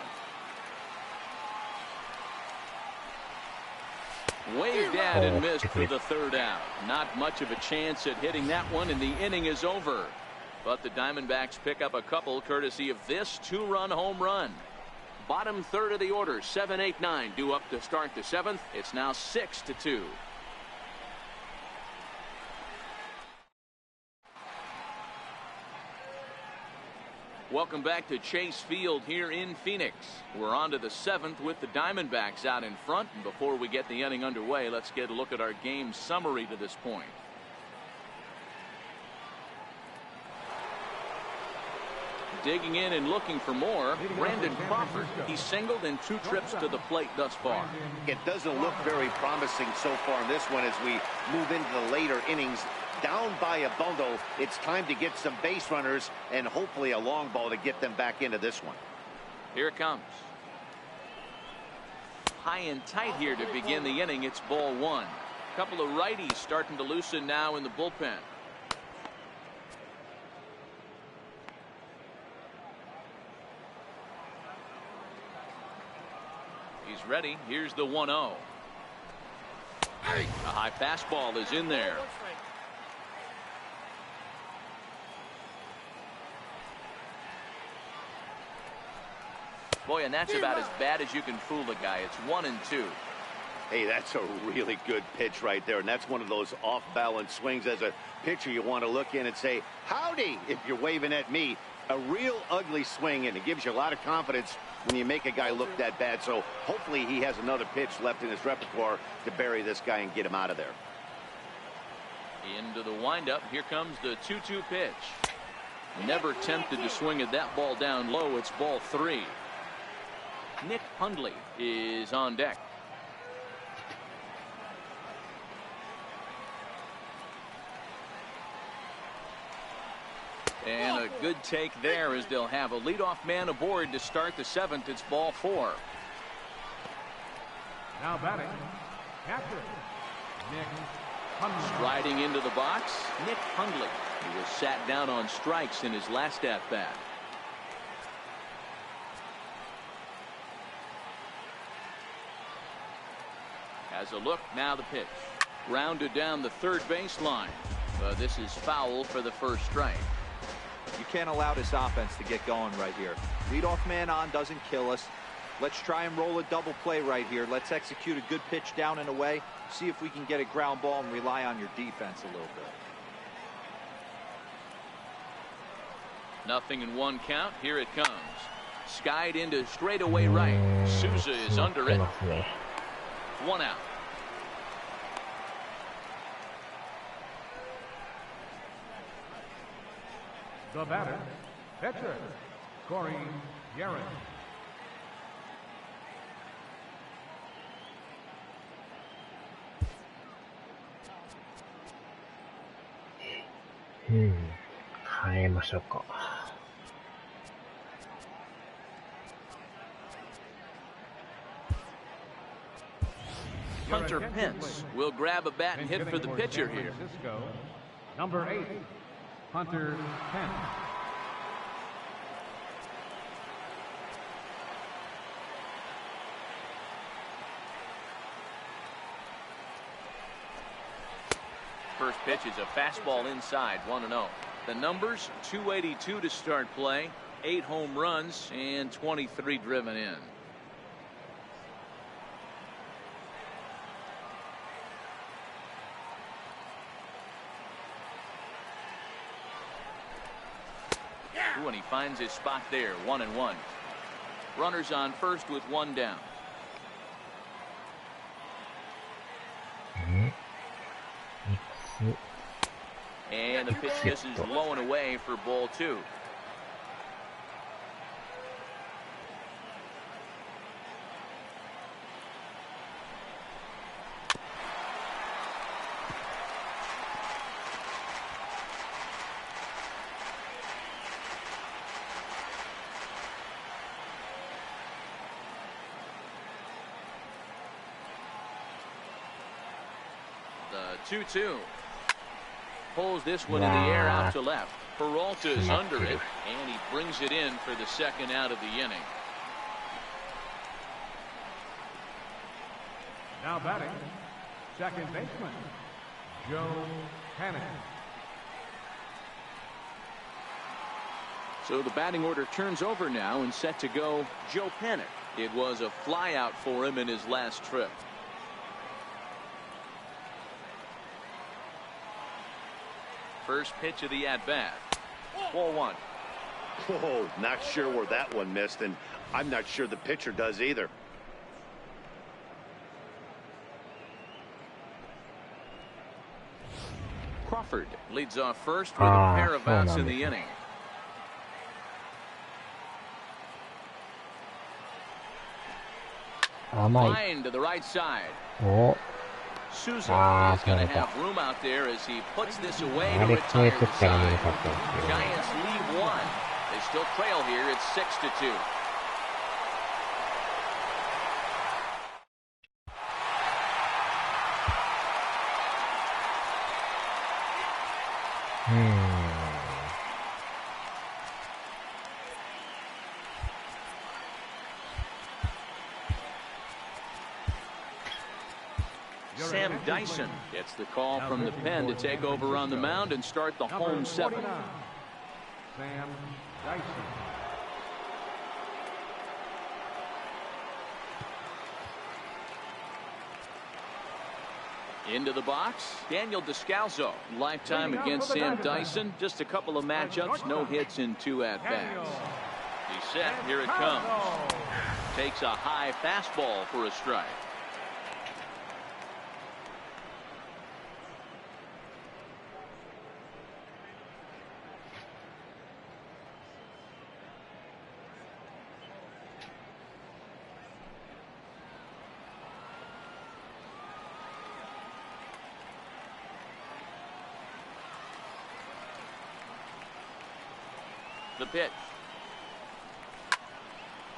Waved out and missed for the 3rd out. Not much of a chance at hitting that one, and the inning is over. But the Diamondbacks pick up a couple courtesy of this 2-run home run. Bottom 3rd of the order, 7, 8, 9 due up to start the 7th. It's now 6-2. Welcome back to Chase Field here in Phoenix. We're on to the 7th with the Diamondbacks out in front. And before we get the inning underway, let's get a look at our game summary to this point. Digging in and looking for more, Brandon Crawford. He's singled in 2 trips to the plate thus far. It doesn't look very promising so far in this one as we move into the later innings. Down by a bundle, it's time to get some base runners and hopefully a long ball to get them back into this one. Here it comes. High and tight here to begin the inning. It's ball 1. A couple of righties starting to loosen now in the bullpen. He's ready. Here's the 1-0. A high fastball is in there. Boy, and that's about as bad as you can fool a guy. It's 1-2. Hey, that's a really good pitch right there, and that's one of those off-balance swings. As a pitcher, you want to look in and say, howdy, if you're waving at me. A real ugly swing, and it gives you a lot of confidence when you make a guy look that bad. So hopefully he has another pitch left in his repertoire to bury this guy and get him out of there. Into the windup. Here comes the 2-2 pitch. Never tempted to swing at that ball down low. It's ball 3. Nick Hundley is on deck. And a good take there as they'll have a leadoff man aboard to start the 7th. It's ball 4. Now batting, catcher, Nick Hundley. Striding into the box, Nick Hundley. He was sat down on strikes in his last at-bat. Has a look, now the pitch. Rounded down the third baseline. This is foul for the first strike. You can't allow this offense to get going right here. Leadoff man on doesn't kill us. Let's try and roll a double play right here. Let's execute a good pitch down and away. See if we can get a ground ball and rely on your defense a little bit. Nothing in 1 count. Here it comes. Skied into straightaway right. Souza is under it. 1 out. The batter, pitcher, Corey Garrett. Hunter Pence will grab a bat and hit for the pitcher here. Number 8, Hunter Pence. First pitch is a fastball inside, 1-0. The numbers, 282 to start play, 8 home runs, and 23 driven in. Ooh, and he finds his spot there, 1-1. Runners on first with 1 down. And the pitch misses low and away for ball 2. The 2-2. Pulls this one in the air out to left. Peralta is under it, and he brings it in for the 2nd out of the inning. Now batting, second baseman, Joe Panik. So the batting order turns over now and set to go Joe Panik. It was a flyout for him in his last trip. First pitch of the at-bat. Ball 1. Whoa, not sure where that one missed, and I'm not sure the pitcher does either. Crawford leads off first with a pair of outs in the inning. Line to the right side. Souza is going to have room out there as he puts this away to retire the side. Giants leave one. They still trail here. It's 6-2. Sam Dyson gets the call from the pen to take over on the mound and start the home seven. Sam Dyson. Into the box, Daniel Descalso. Lifetime against Sam Dyson. Just a couple of matchups, no hits in 2 at-bats. He's set, here it comes. Takes a high fastball for a strike. The pitch.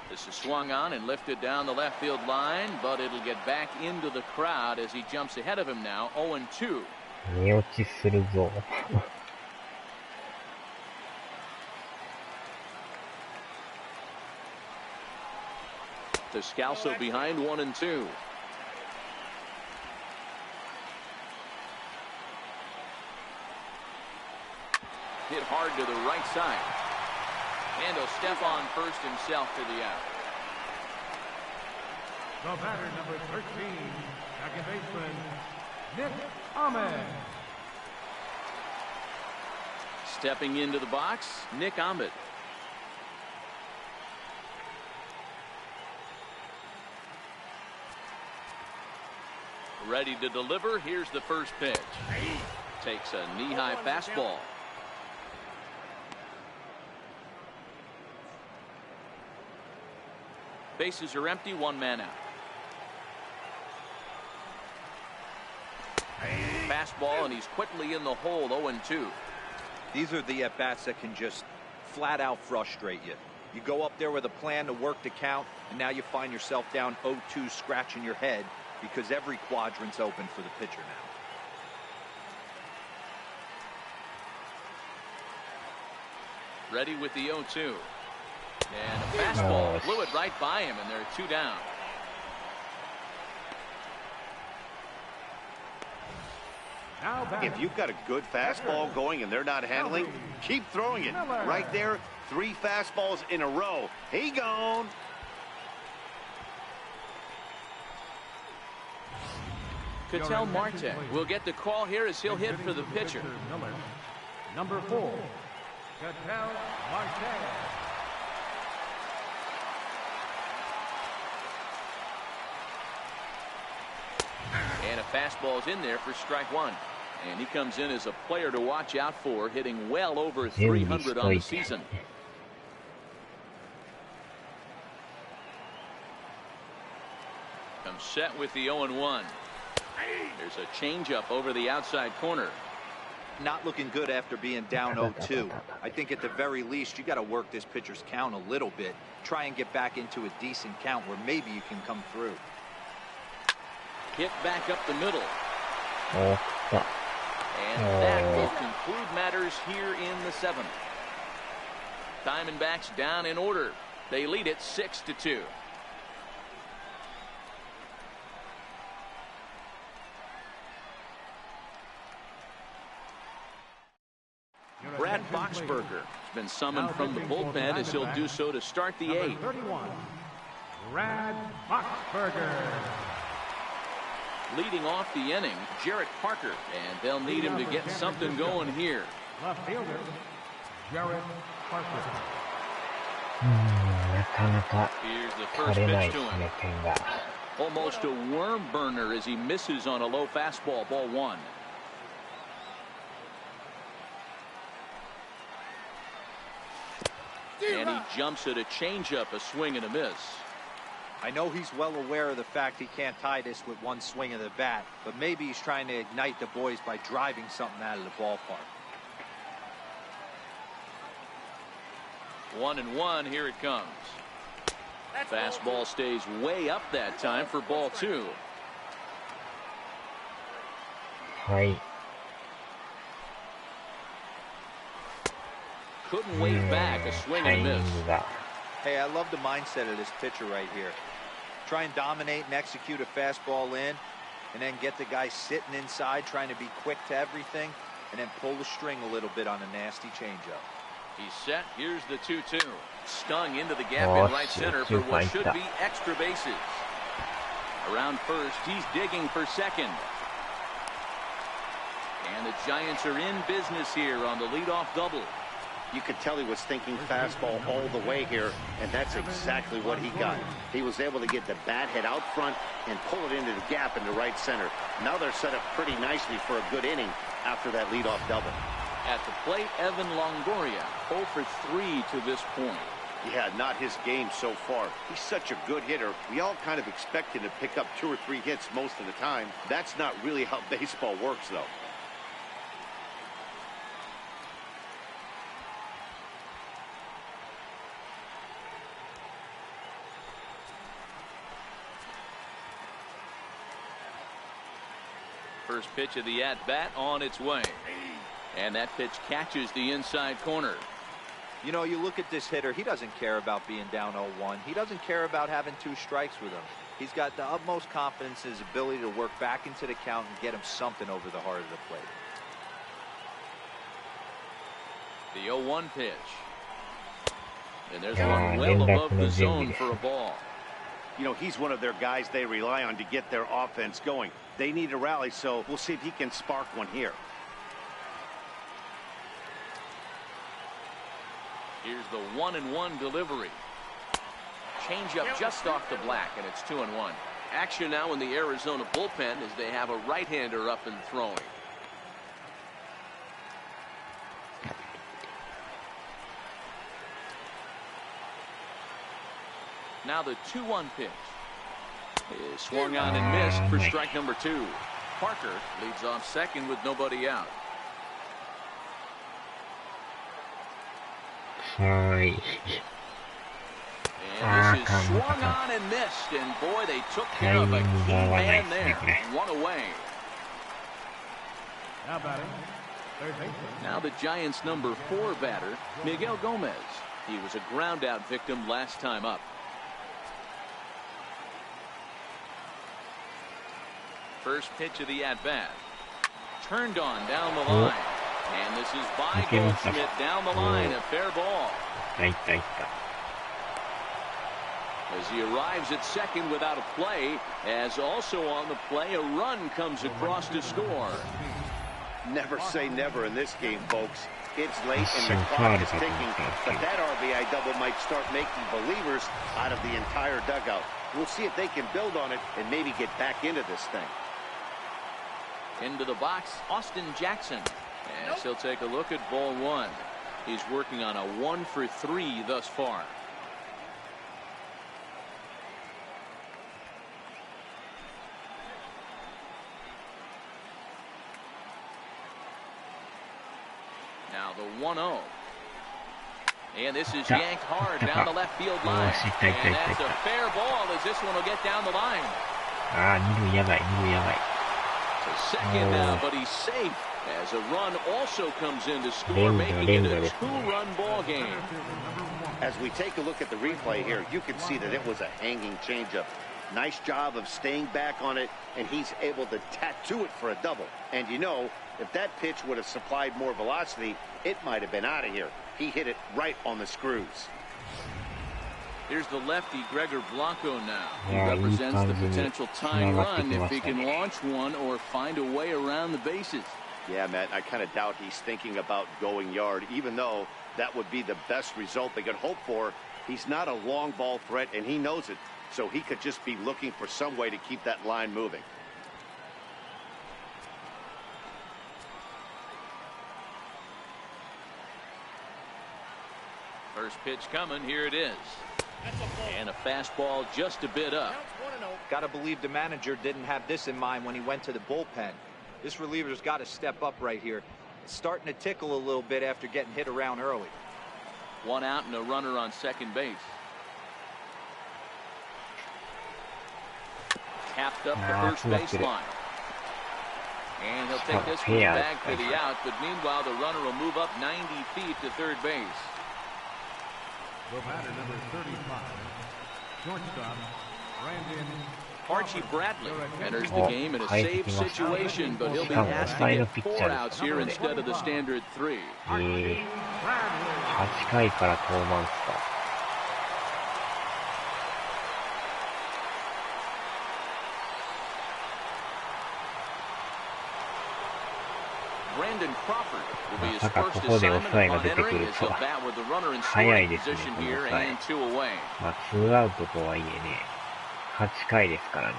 This is swung on and lifted down the left field line, but it'll get back into the crowd as he jumps ahead of him now. 0-2. 寝落ちするぞ。Descalso behind 1-2. Hit hard to the right side. And he'll step on first himself to the out. The batter, number 13, second baseman, Nick Ahmed. Stepping into the box, Nick Ahmed. Ready to deliver. Here's the first pitch. Takes a knee-high fastball. Bases are empty, 1 man out. Fastball, and he's quickly in the hole. 0-2. These are the at-bats that can just flat out frustrate you. You go up there with a plan to work the count, and now you find yourself down 0-2, scratching your head because every quadrant's open for the pitcher now. Ready with the 0-2. And a fastball blew it right by him, and they're 2 down. If you've got a good fastball going and they're not handling, keep throwing it. Right there, 3 fastballs in a row. He gone. Ketel Marte will get the call here as he'll hit for the pitcher. Number 4, Ketel Marte. And a fastball's in there for strike 1. And he comes in as a player to watch out for, hitting well over 300 on the season. Comes set with the 0-1. There's a changeup over the outside corner. Not looking good after being down 0-2. I think at the very least you got to work this pitcher's count a little bit. Try and get back into a decent count where maybe you can come through. Hit back up the middle. Oh, and that will conclude matters here in the 7th. Diamondbacks down in order. They lead it 6-2. Brad Boxberger has been summoned from the bullpen as he'll do so to start the 8th. 31, Brad Boxberger. Leading off the inning, Jarrett Parker, and they'll need him to get something going here. Left fielder, Jarrett Parker. なかなか取れないですね、点が。Almost a worm burner as he misses on a low fastball, ball one. And he jumps at a changeup, a swing and a miss. I know he's well aware of the fact he can't tie this with one swing of the bat, but maybe he's trying to ignite the boys by driving something out of the ballpark. 1-1, here it comes. Fastball stays way up that time for ball two. はい。 Couldn't wait back, a swing and a miss. Hey, I love the mindset of this pitcher right here. Try and dominate and execute a fastball in, and then get the guy sitting inside trying to be quick to everything, and then pull the string a little bit on a nasty changeup. He's set. Here's the 2-2. Stung into the gap in right center for what should be extra bases. Around first, he's digging for second. And the Giants are in business here on the leadoff double. You could tell he was thinking fastball all the way here, and that's exactly what he got. He was able to get the bat head out front and pull it into the gap into right center. Now they're set up pretty nicely for a good inning after that leadoff double. At the plate, Evan Longoria, 0 for 3 to this point. Yeah, not his game so far. He's such a good hitter. We all kind of expect him to pick up 2 or 3 hits most of the time. That's not really how baseball works, though. First pitch of the at-bat on its way. And that pitch catches the inside corner. You know, you look at this hitter, he doesn't care about being down 0-1. He doesn't care about having 2 strikes with him. He's got the utmost confidence in his ability to work back into the count and get him something over the heart of the plate. The 0-1 pitch. And there's one well above the zone for a ball. You know, he's one of their guys they rely on to get their offense going. They need a rally, so we'll see if he can spark one here. Here's the 1-1 delivery. Changeup just off the black, and it's 2-1. Action now in the Arizona bullpen as they have a right-hander up and throwing. Now the 2-1 pitch is swung on and missed for strike number 2. Parker leads off second with nobody out. Hi. And this is swung on and missed, and boy, they took care of a key man there. 1 away. Now batting, third baseman. Now the Giants' number 4 batter, Miguel Gomez. He was a ground out victim last time up. First pitch of the at-bat. Turned on down the line. And this is by Goldschmidt down the line. A fair ball. As he arrives at second without a play, as also on the play, a run comes across to score. Never say never in this game, folks. It's late and the clock is ticking, but that RBI double might start making believers out of the entire dugout. We'll see if they can build on it and maybe get back into this thing. Into the box, Austin Jackson. As he'll take a look at ball 1. He's working on a 1 for 3 thus far. Now the 1-0. And this is yanked hard down the left field line. And that's a fair ball as this one will get down the line. To second now, but he's safe as a run also comes in to score, making it a 2-run ball game. As we take a look at the replay here, you can see that it was a hanging changeup. Nice job of staying back on it, and he's able to tattoo it for a double. And you know, if that pitch would have supplied more velocity, it might have been out of here. He hit it right on the screws. Here's the lefty, Gregor Blanco now. He represents the potential tying run if he can launch one or find a way around the bases. Yeah, Matt, I kind of doubt he's thinking about going yard, even though that would be the best result they could hope for He's not a long ball threat, and he knows it, so he could just be looking for some way to keep that line moving. First pitch coming. Here it is. And a fastball just a bit up. Got to believe the manager didn't have this in mind when he went to the bullpen. This reliever's got to step up right here. It's starting to tickle a little bit after getting hit around early. One out and a runner on second base. Tapped up the first baseline. And he'll take this one back for the out, but meanwhile the runner will move up 90 feet to third base. The batter, number 35, shortstop, Brandon. Archie Bradley enters the game in a save situation, but he'll be asked to get 4 outs here instead of the standard 3. 8回から登板した。Brandon Crawford will be his first assignment on entering as he'll bat with the runner in scoring position here and 2 away. まあ、2アウトとはいえね、8回ですからね。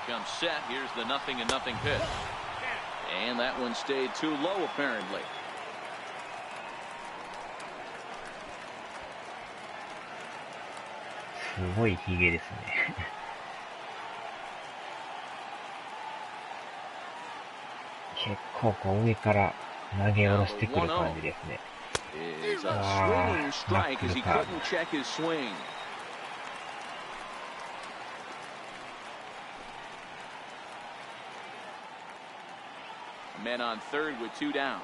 Comes set. Here's the 0-0 pitch. And that one stayed too low, apparently. すごいヒゲですね。結構こう上から投げ下ろしてくる感じですね。Is a swinging strike as he couldn't check his swing. Men on third with 2 down.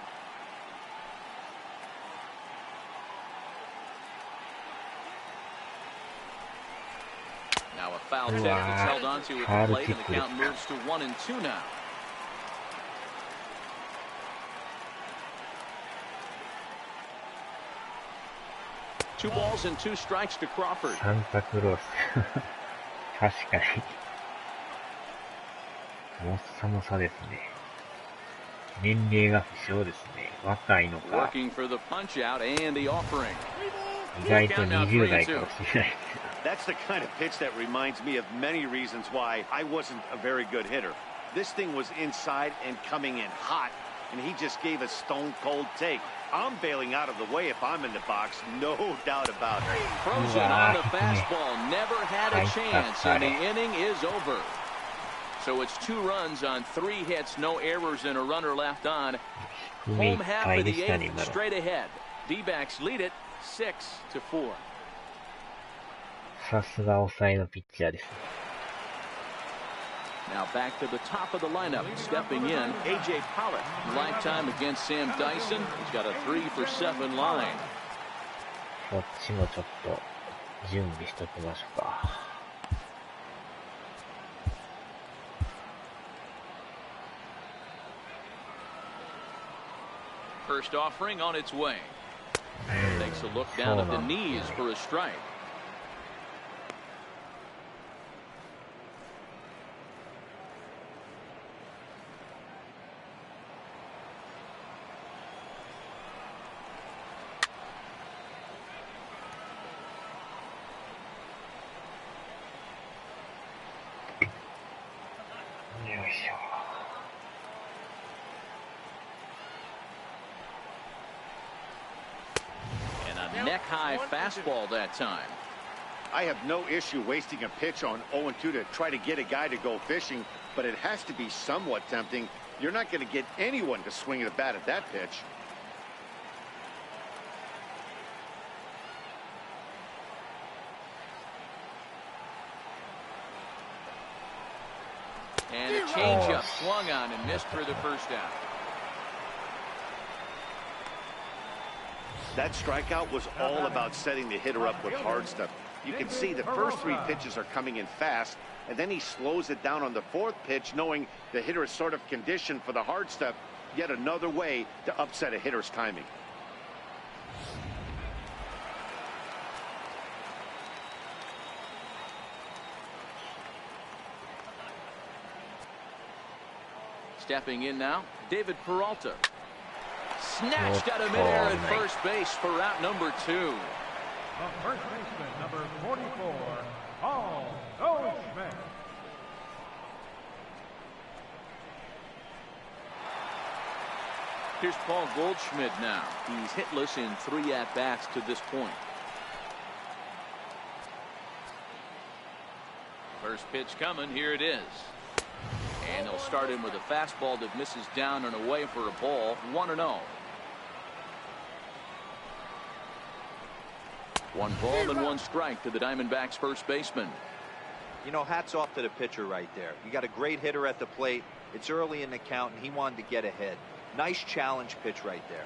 Now a foul tip that's held onto at the plate, and the count moves to 1-2 now. Two balls and 2 strikes to Crawford. サンタクロース。確かに。もっさもさですね。年齢が不詳ですね。若いのか。Working for the punch out and the offering. 意外と20代かもしれない。That's the kind of pitch that reminds me of many reasons why I wasn't a very good hitter. This thing was inside and coming in hot, and he just gave a stone-cold take. I'm bailing out of the way if I'm in the box, no doubt about it. Frozen on the fastball, never had a chance, and the inning is over. So it's 2 runs on 3 hits, no errors, and a runner left on. Home half of the 8th, straight ahead. D-backs lead it 6-4. さすが抑えのピッチャーですね。Now back to the top of the lineup. Stepping in, A.J. Pollock. Lifetime against Sam Dyson. He's got a 3-for-7 line. こっちもちょっと準備しときましょうか。First offering on its way. Takes a look down at the knees for a strike. Neck-high fastball that time. I have no issue wasting a pitch on 0-2 to try to get a guy to go fishing, but it has to be somewhat tempting. You're not going to get anyone to swing at a bat at that pitch. And a changeup swung on and missed for the first out. That strikeout was all about setting the hitter up with hard stuff. You can see the first 3 pitches are coming in fast, and then he slows it down on the 4th pitch, knowing the hitter is sort of conditioned for the hard stuff. Yet another way to upset a hitter's timing. Stepping in now, David Peralta. snatched out of midair at first base for out number 2. The first baseman, number 44, Paul Goldschmidt. Here's Paul Goldschmidt now. He's hitless in 3 at-bats to this point. First pitch coming. Here it is. And they'll start him with a fastball that misses down and away for a ball. 1-0. 1 ball and 1 strike to the Diamondbacks first baseman. You know, hats off to the pitcher right there. You got a great hitter at the plate. It's early in the count, and he wanted to get ahead. Nice challenge pitch right there.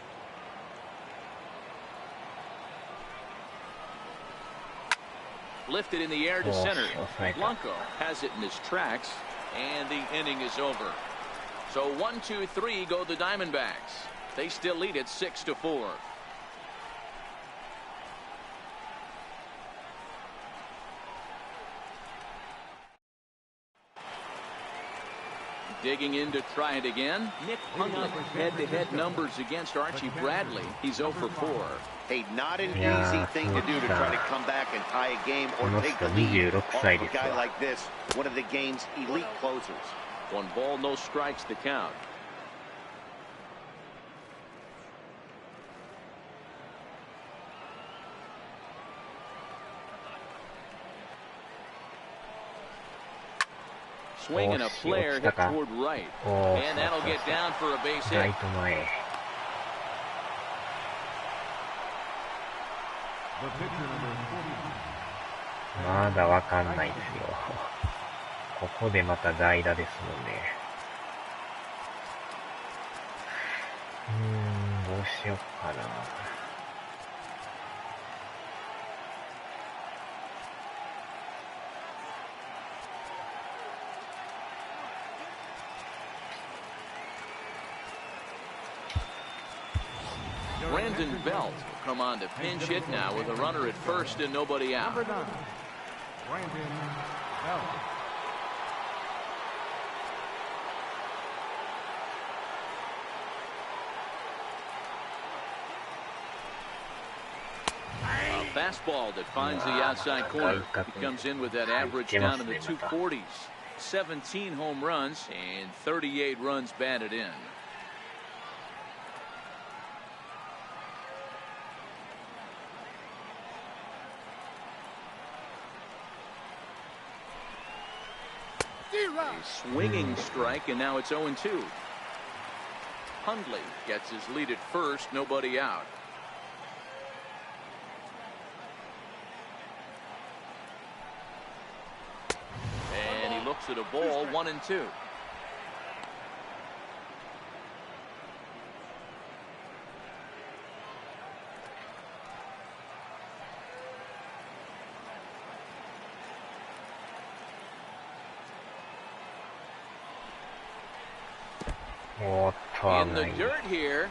Lifted in the air to center. Blanco has it in his tracks, and the inning is over. So 1-2-3 go the Diamondbacks. They still lead it 6-4. Digging in to try it again. Nick Hundley, head-to-head numbers against Archie Bradley. He's 0 for 4. Hey, not an easy thing to do to try to come back and tie a game or take the lead off a guy like this, one of the game's elite closers. 1 ball, no strikes to count. Swing and a flare hit toward right. And that'll get down for a base hit. The pitcher, number 40. まだわかんないですよ。ここでまた代打ですもんね。どうしよっかな。Brandon Belt will come on to pinch hit now with a runner at first and nobody out. Number 9, Brandon Belt. A fastball that finds the outside corner. He comes in with that average down in the 240s. 17 home runs and 38 runs batted in. A swinging strike, and now it's 0-2. Hundley gets his lead at first, nobody out. And he looks at a ball, 1-2. In the dirt here.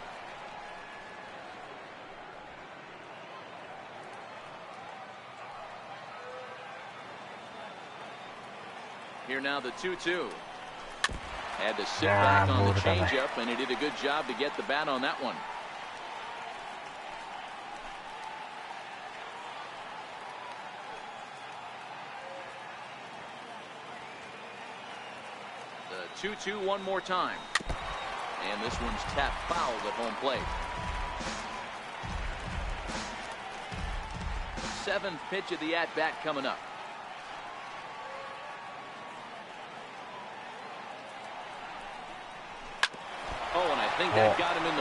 Here now the 2-2. Had to sit back on the changeup, and he did a good job to get the bat on that one. The 2-2 one more time. And this one's tapped foul at home plate. 7th pitch of the at-bat coming up. Oh, and I think that got him in the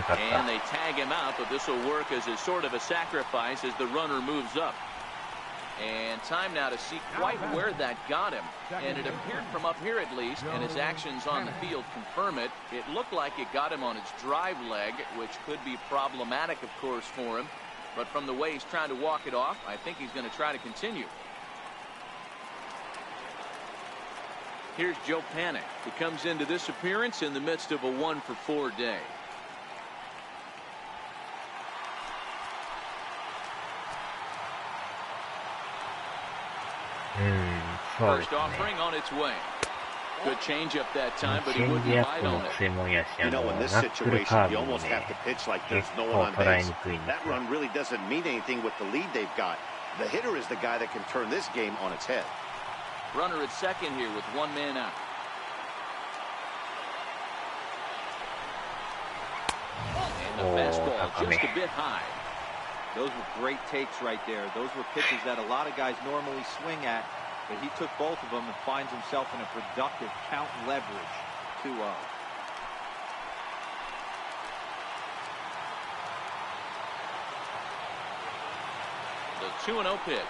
foot. And they tag him out, but this will work as a sort of a sacrifice as the runner moves up. And time now to see quite where that got him. And it appeared from up here at least, and his actions on the field confirm it. It looked like it got him on his drive leg, which could be problematic, of course, for him. But from the way he's trying to walk it off, I think he's going to try to continue. Here's Joe Panik, who comes into this appearance in the midst of a 1-for-4 day. First offering on its way. Good changeup that チ time, but ェ he ン wouldn't ジア bite ップも on it. 強いもんやし、You know, in this ナックルカ situation, ー you ブも almost ね、 have to pitch like 結 there's no 構 one on 捉え base. にくいんで That すよ。 run really doesn't mean anything with the lead they've got. The hitter is the guy that can turn this game on its head. Runner at second here with one man out. And the fastball just a bit high. Those were great takes right there. Those were pitches that a lot of guys normally swing at, but he took both of them and finds himself in a productive count leverage 2-0. The 2-0 pitch.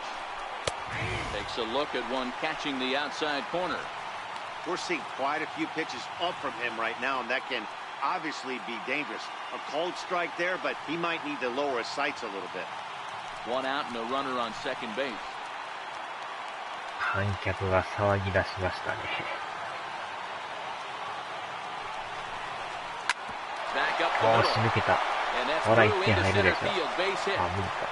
Takes a look at one catching the outside corner. We're seeing quite a few pitches up from him right now, and that can obviously be dangerous. A cold strike there, but he might need to lower his sights a little bit. One out and a runner on second base. 観客が騒ぎ出しましたね。おー、し抜けた。ほら、1点入るでしょ。あ、無理か。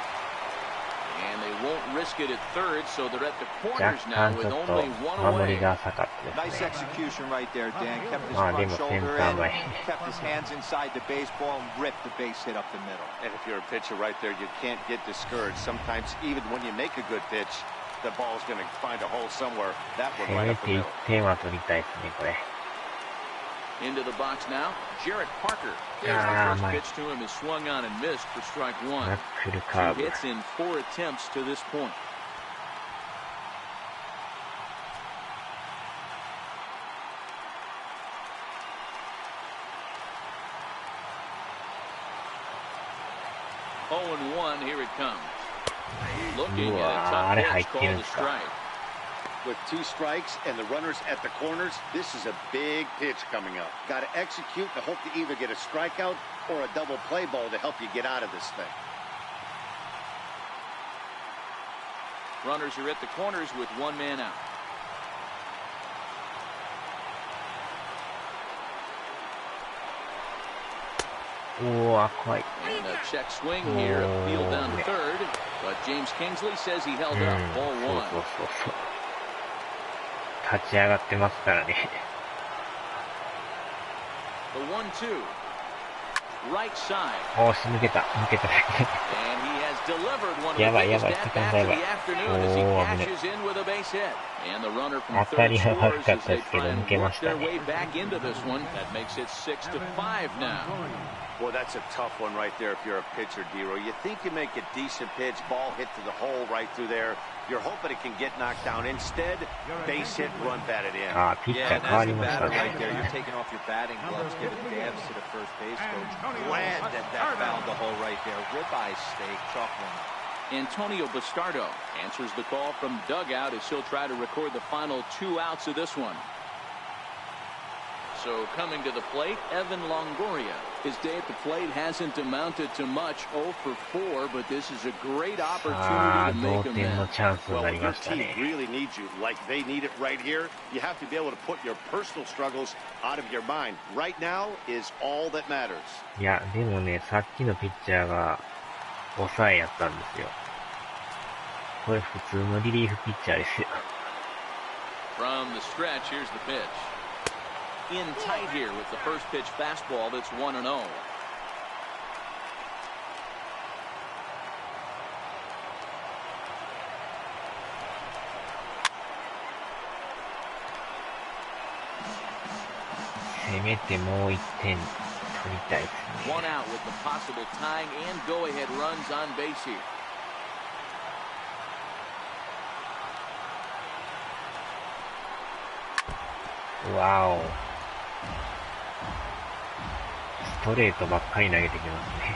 And they won't risk it at third, so they're at the 若 corners now 干ち with ょっと only one 守り away. が浅かったで Nice すね。 execution right there, Dan. Kept his まあで front もセン shoulder ター in, 前。 kept his hands inside the baseball, and ripped the base hit up the middle. And if you're a pitcher right there, you can't get discouraged. Sometimes even when you make a good pitch, the ball's going to find a hole somewhere. That せ one right め up the て1 middle. 点は取りたいですね、これ。 Into the box now, Jarrett Parker. There's Ah, the first my. pitch to him is swung on and missed for strike 1. ナックルカー Two ブ。 hits in 4 attempts to this point. Oh, and 1, here it comes. Looking at a tough pitch called a strike. With 2 strikes and the runners at the corners, this is a big pitch coming up. Got to execute and hope to either get a strikeout or a double play ball to help you get out of this thing. Runners are at the corners with one man out. Oh, 怖い。 And a check swing here, a field down to third. But James Kingsley says he held up. Ball そう 1. そうそうそう。立ち上がってますからね。 The 1-2. Right side. おーし、抜けた。抜けた。 And he has delivered one of the やばい、や biggest ばい。 at セカン bats ドや of ばい。 the afternoon as he おー、危ない。 cashes in with a base hit. And the runner from 当た third りは悪 scores かっ as たで they すけど、 try 抜 and けま work した their ね。 way back into this one. That makes it 6-5 now. Well, that's a tough one right there if you're a pitcher, D-Roy. You think you make a decent pitch, ball hit to the hole right through there. You're hoping it can get knocked down. Instead, base hit, run batted in. あー、ピッチャ Yeah, ー変わ and り as ま a した batter right ね。 there, you're taking off your batting gloves, giving dabs to the first base coach. Glad that found the hole right there. Ribeye steak, chalk one. Antonio Bastardo answers the call from dugout as he'll try to record the final 2 outs of this one. So coming to the plate, Evan Longoria. His day at the plate hasn't amounted to much, 0 for 4, but this is a great あ opportunity ー、 to 同 make 点の amends. チャンスに Well, な when り your ました team ね。 really needs you, like they need it right here, you have to be able to put your personal struggles out of your mind. Right now is all that matters. いや、でもね、さっきのピッチャーが抑えやったんですよ。これ普通のリリーフピッチャーですよ。 From the stretch, here's the pitch. In tight here with the first pitch fastball that's 1-0.「せめてもう1点取りたいですね。 One out with the possible tying and go-ahead runs on base here. わお。ストレートばっかり投げてきますね。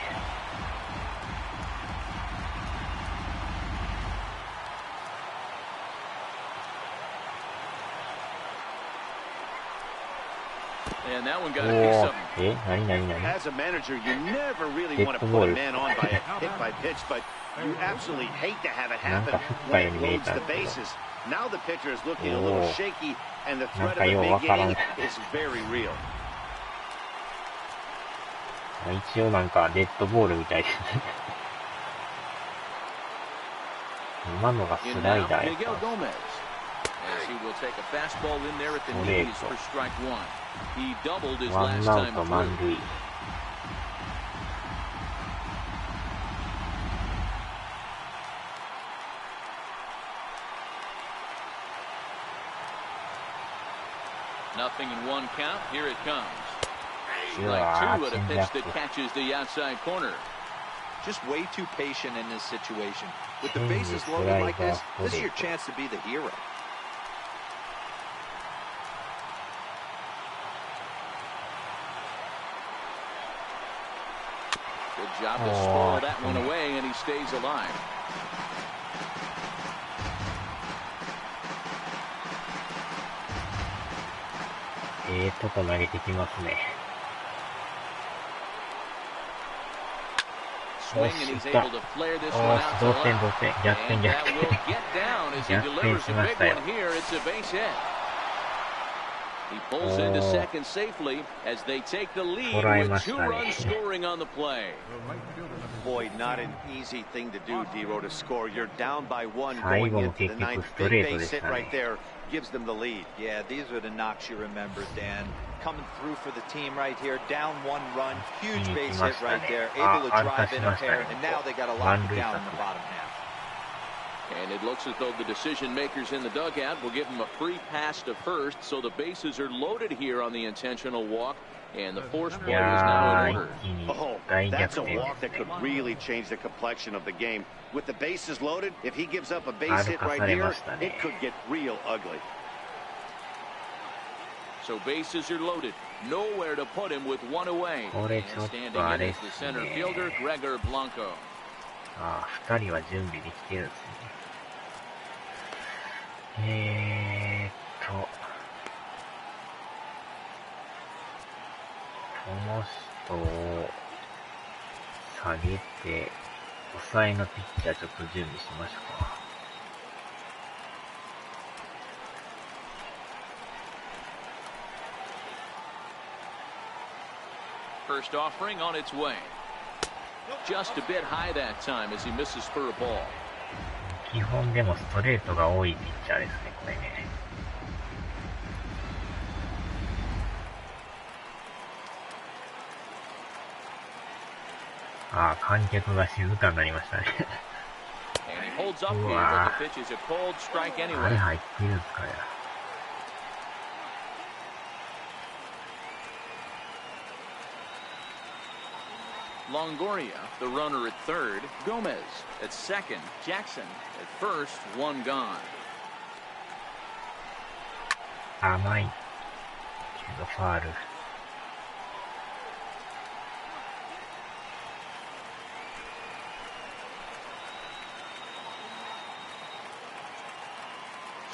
And that one got お to be ー something. なになになに As a manager, you never really want to put a man on by a hit by pitch, but you absolutely hate to have it happen when it loads the bases. Now the pitcher is looking a little shaky, and the threat of a big inning is very real. 一応なんかデッドボールみたいですね。今のがスライダーやった。as he will take a fastball in there at the knees for strike one. He doubled his last time through. Nothing in one count. Here it comes. Strike two at a pitch that catches the outside corner. Just way too patient in this situation. With the bases loaded like this is your chance to be the hero. Good job to squirrel that one away, and he stays alive. Swing, and he's able to flare this one out to left. And that will get down as he delivers a big one here. It's a base hit. He pulls into second safely as they take the lead with 2 runs scoring on the play. Boy, not an easy thing to do, D-Row, to score. You're down by 1 going into the 9th. Big base hit right there gives them the lead. Yeah, these are the knocks you remember, Dan. Coming through for the team right here, down 1 run, huge base hit right there, able to drive in a pair, and now they got to lock it down in the bottom half. And it looks as though the decision makers in the dugout will give him a free pass to first, so the bases are loaded here on the intentional walk, and the force play is now in order. Oh, that's a walk that could really change the complexion of the game. With the bases loaded, if he gives up a base hit right here, it could get real ugly. So bases are loaded. Nowhere to put him with 1 away. And standing in is the center fielder, Gregor Blanco. 2人は準備できてるんですね。この人を下げて、抑えのピッチャーちょっと準備しましょうか。First offering on its way. Just a bit high that time as he misses for a ball. 基本でもストレートが多いピッチャーですね、これね。観客が静かになりましたね。うわぁ。あれ入ってるんですかね。Longoria, the runner at third. Gomez at second. Jackson at first. 1 gone. 甘いけどファール。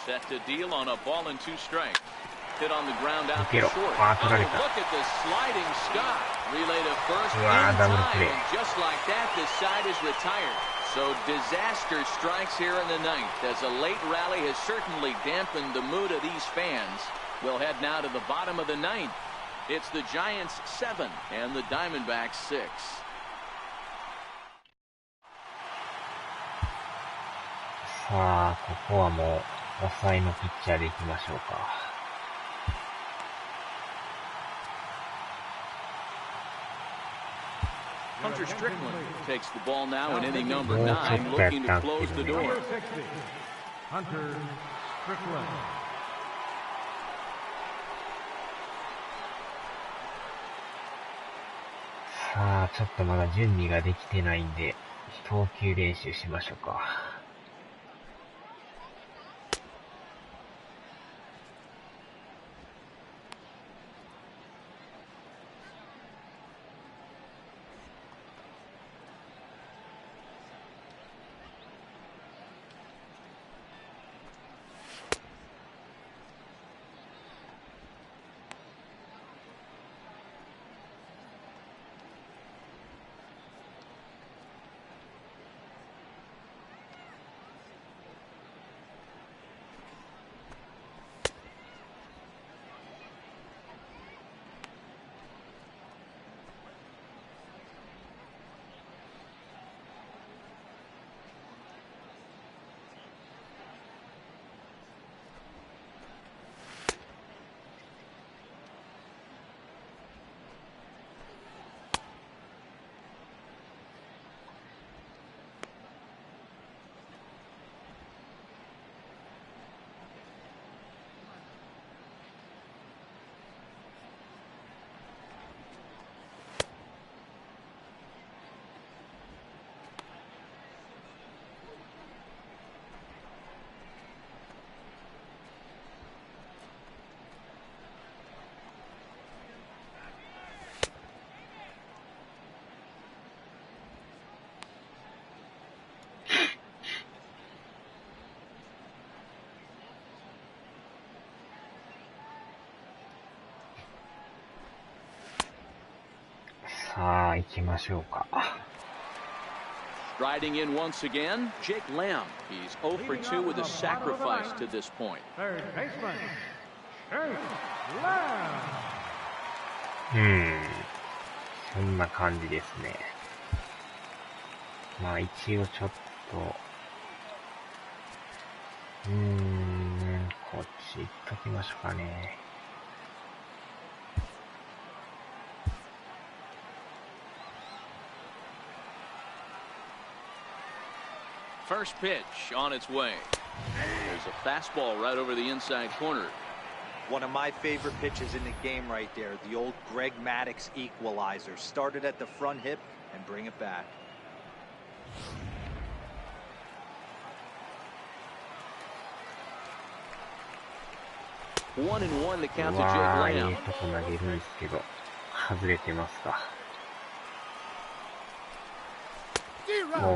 Set to deal on a ball and 2 strikes. Hit on the ground out to short. Look at the sliding stop. Relay to first in time, and just like that, the side is retired. So disaster strikes here in the 9th, as a late rally has certainly dampened the mood of these fans. We'll head now to the bottom of the 9th. It's the Giants 7 and the Diamondbacks 6. さあ、ここはもう抑えのピッチャーでいきましょうか。Hunter Strickland takes the ball now in inning number 9, looking to close the door. Hunter Strickland. さあ、ちょっとまだ準備ができてないんで、投球練習しましょうか。さあ、行きましょうか。Striding in once again, Jake Lamb. He's 0 for 2 with a sacrifice to this point. Third baseman, Jake Lamb. そんな感じですね。まあ一応ちょっと、こっち行っときましょうかね。First pitch on its way. There's a fastball right over the inside corner. One of my favorite pitches in the game right there. The old Greg Maddux equalizer. Started at the front hip and bring it back. One and one to count to Jake Lamb. いいとこ投げるんですけど、外れてますか。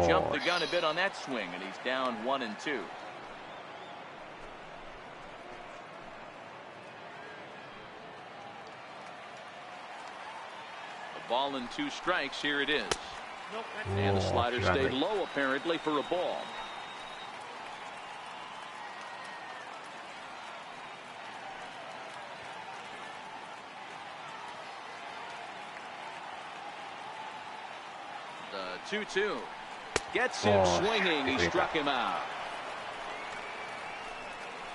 Jumped the gun a bit on that swing, and he's down 1 and 2. A ball and 2 strikes. Here it is. And the slider stayed low, apparently, for a ball. The 2-2. Gets him swinging. He struck him out.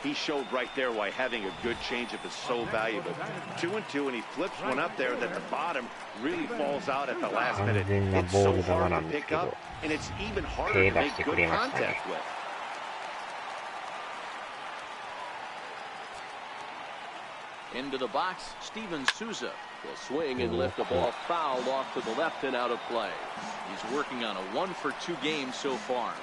He showed right there why having a good changeup is so valuable. 2-2, and he flips one up there that the bottom really falls out at the last minute. It's so hard to pick up, and it's even harder to make good contact with. Into the box, Steven Souza will swing and lift the ball foul off to the left and out of play. He's working on a 1 for 2 game so far.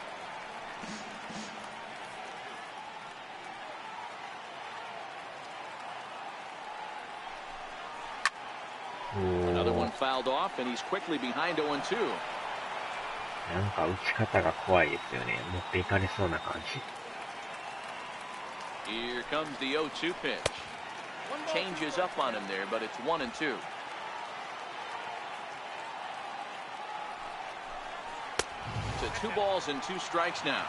Another one fouled off, and he's quickly behind 0-2. なんか打ち方が怖いですよね。持っていかれそうな感じ。 Here comes the 0-2 pitch. Changes up on him there, but it's 1 and 2. To 2 balls and 2 strikes now.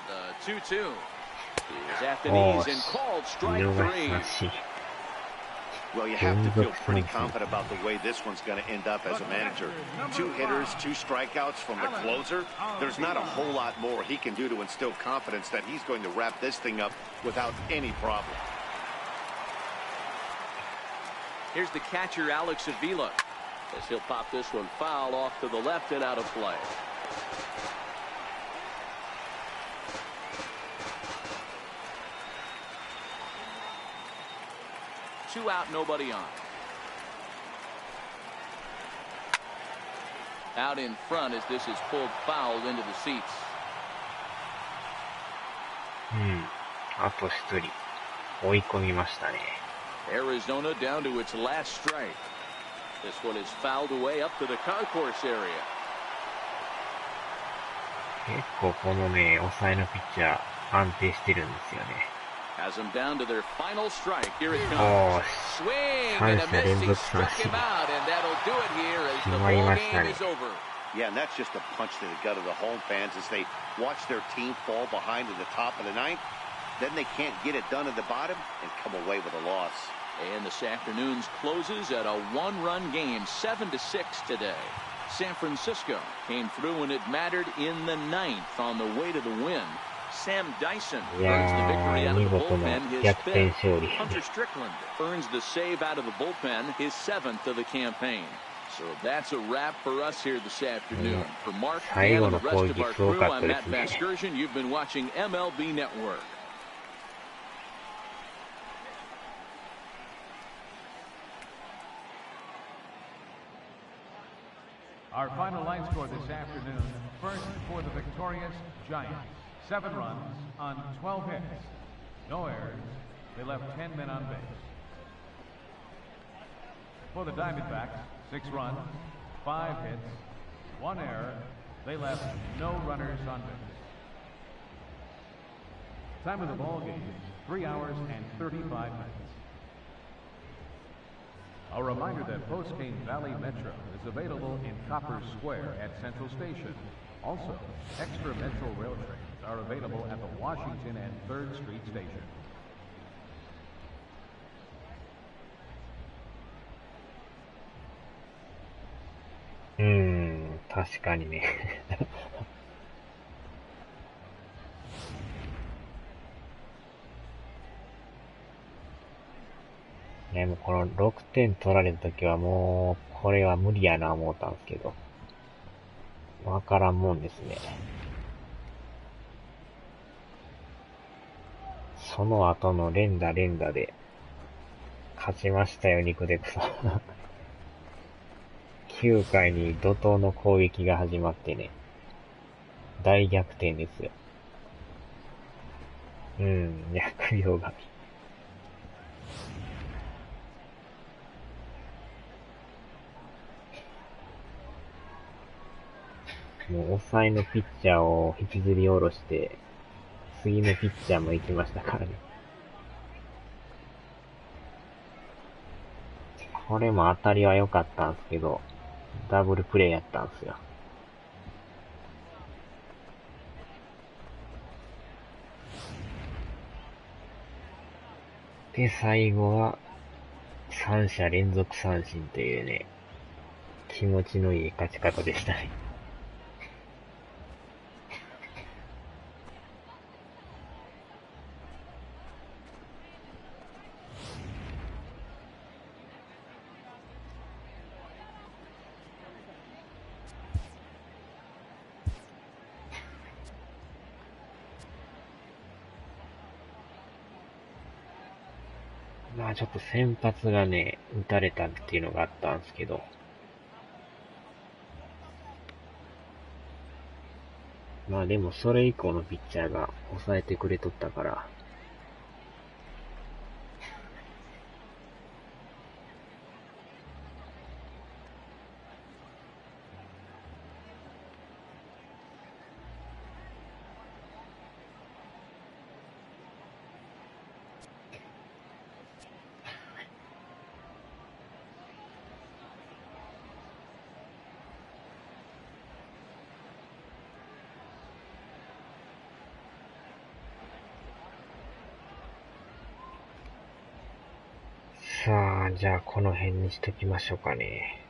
The 2-2 is at the knees and called strike 3. Well, you have to feel pretty confident about the way this one's going to end up as a manager. 2 hitters, 2 strikeouts from the closer. There's not a whole lot more he can do to instill confidence that he's going to wrap this thing up without any problem. Here's the catcher, Alex Avila, as he'll pop this one foul off to the left and out of play. Two out, nobody on. Out in front as this is pulled foul into the seats. あと1人追い込みましたね。Arizona down to its last strike. This one is fouled away up to the concourse area. 結構このね、抑えのピッチャー安定してるんですよね。Has him down to their final strike. Here it comes. Swing and a miss. He struck him out, and that'll do it here as the ball game is over. Yeah, and that's just a punch to the gut of the home fans as they watch their team fall behind in the top of the 9th. Then they can't get it done at the bottom and come away with a loss. And this afternoon's closes at a 1-run game, 7-6 today. San Francisco came through when it mattered in the 9th on the way to the win. Sam Dyson earns the victory out of the bullpen, his 5th. Hunter Strickland earns the save out of the bullpen, his 7th of the campaign. So that's a wrap for us here this afternoon. For Mark and the rest of our crew, I'm Matt Vasgersian. You've been watching MLB Network. Our final line score this afternoon. First for the victorious Giants. 7 runs on 12 hits. No errors. They left 10 men on base. For the Diamondbacks, 6 runs, 5 hits, 1 error. They left no runners on base. Time of the ball game, 3 hours and 35 minutes. A reminder that Postgame Valley Metro is available in Copper Square at Central Station. Also, extra Metro rail trains are available at the Washington and 3rd Street Station. 確かにね。でもこの6点取られた時はもう、これは無理やな思ったんですけど。わからんもんですね。その後の連打で、勝ちましたよ、肉デクさん。9回に怒涛の攻撃が始まってね。大逆転ですよ。疫病神。もう抑えのピッチャーを引きずり下ろして、次のピッチャーも行きましたからね。これも当たりは良かったんですけど、ダブルプレーやったんですよ。で、最後は、3者連続三振というね、気持ちのいい勝ち方でしたね。まあちょっと先発がね、打たれたっていうのがあったんですけど、まあでもそれ以降のピッチャーが抑えてくれとったから、さあ、じゃあこの辺にしときましょうかね。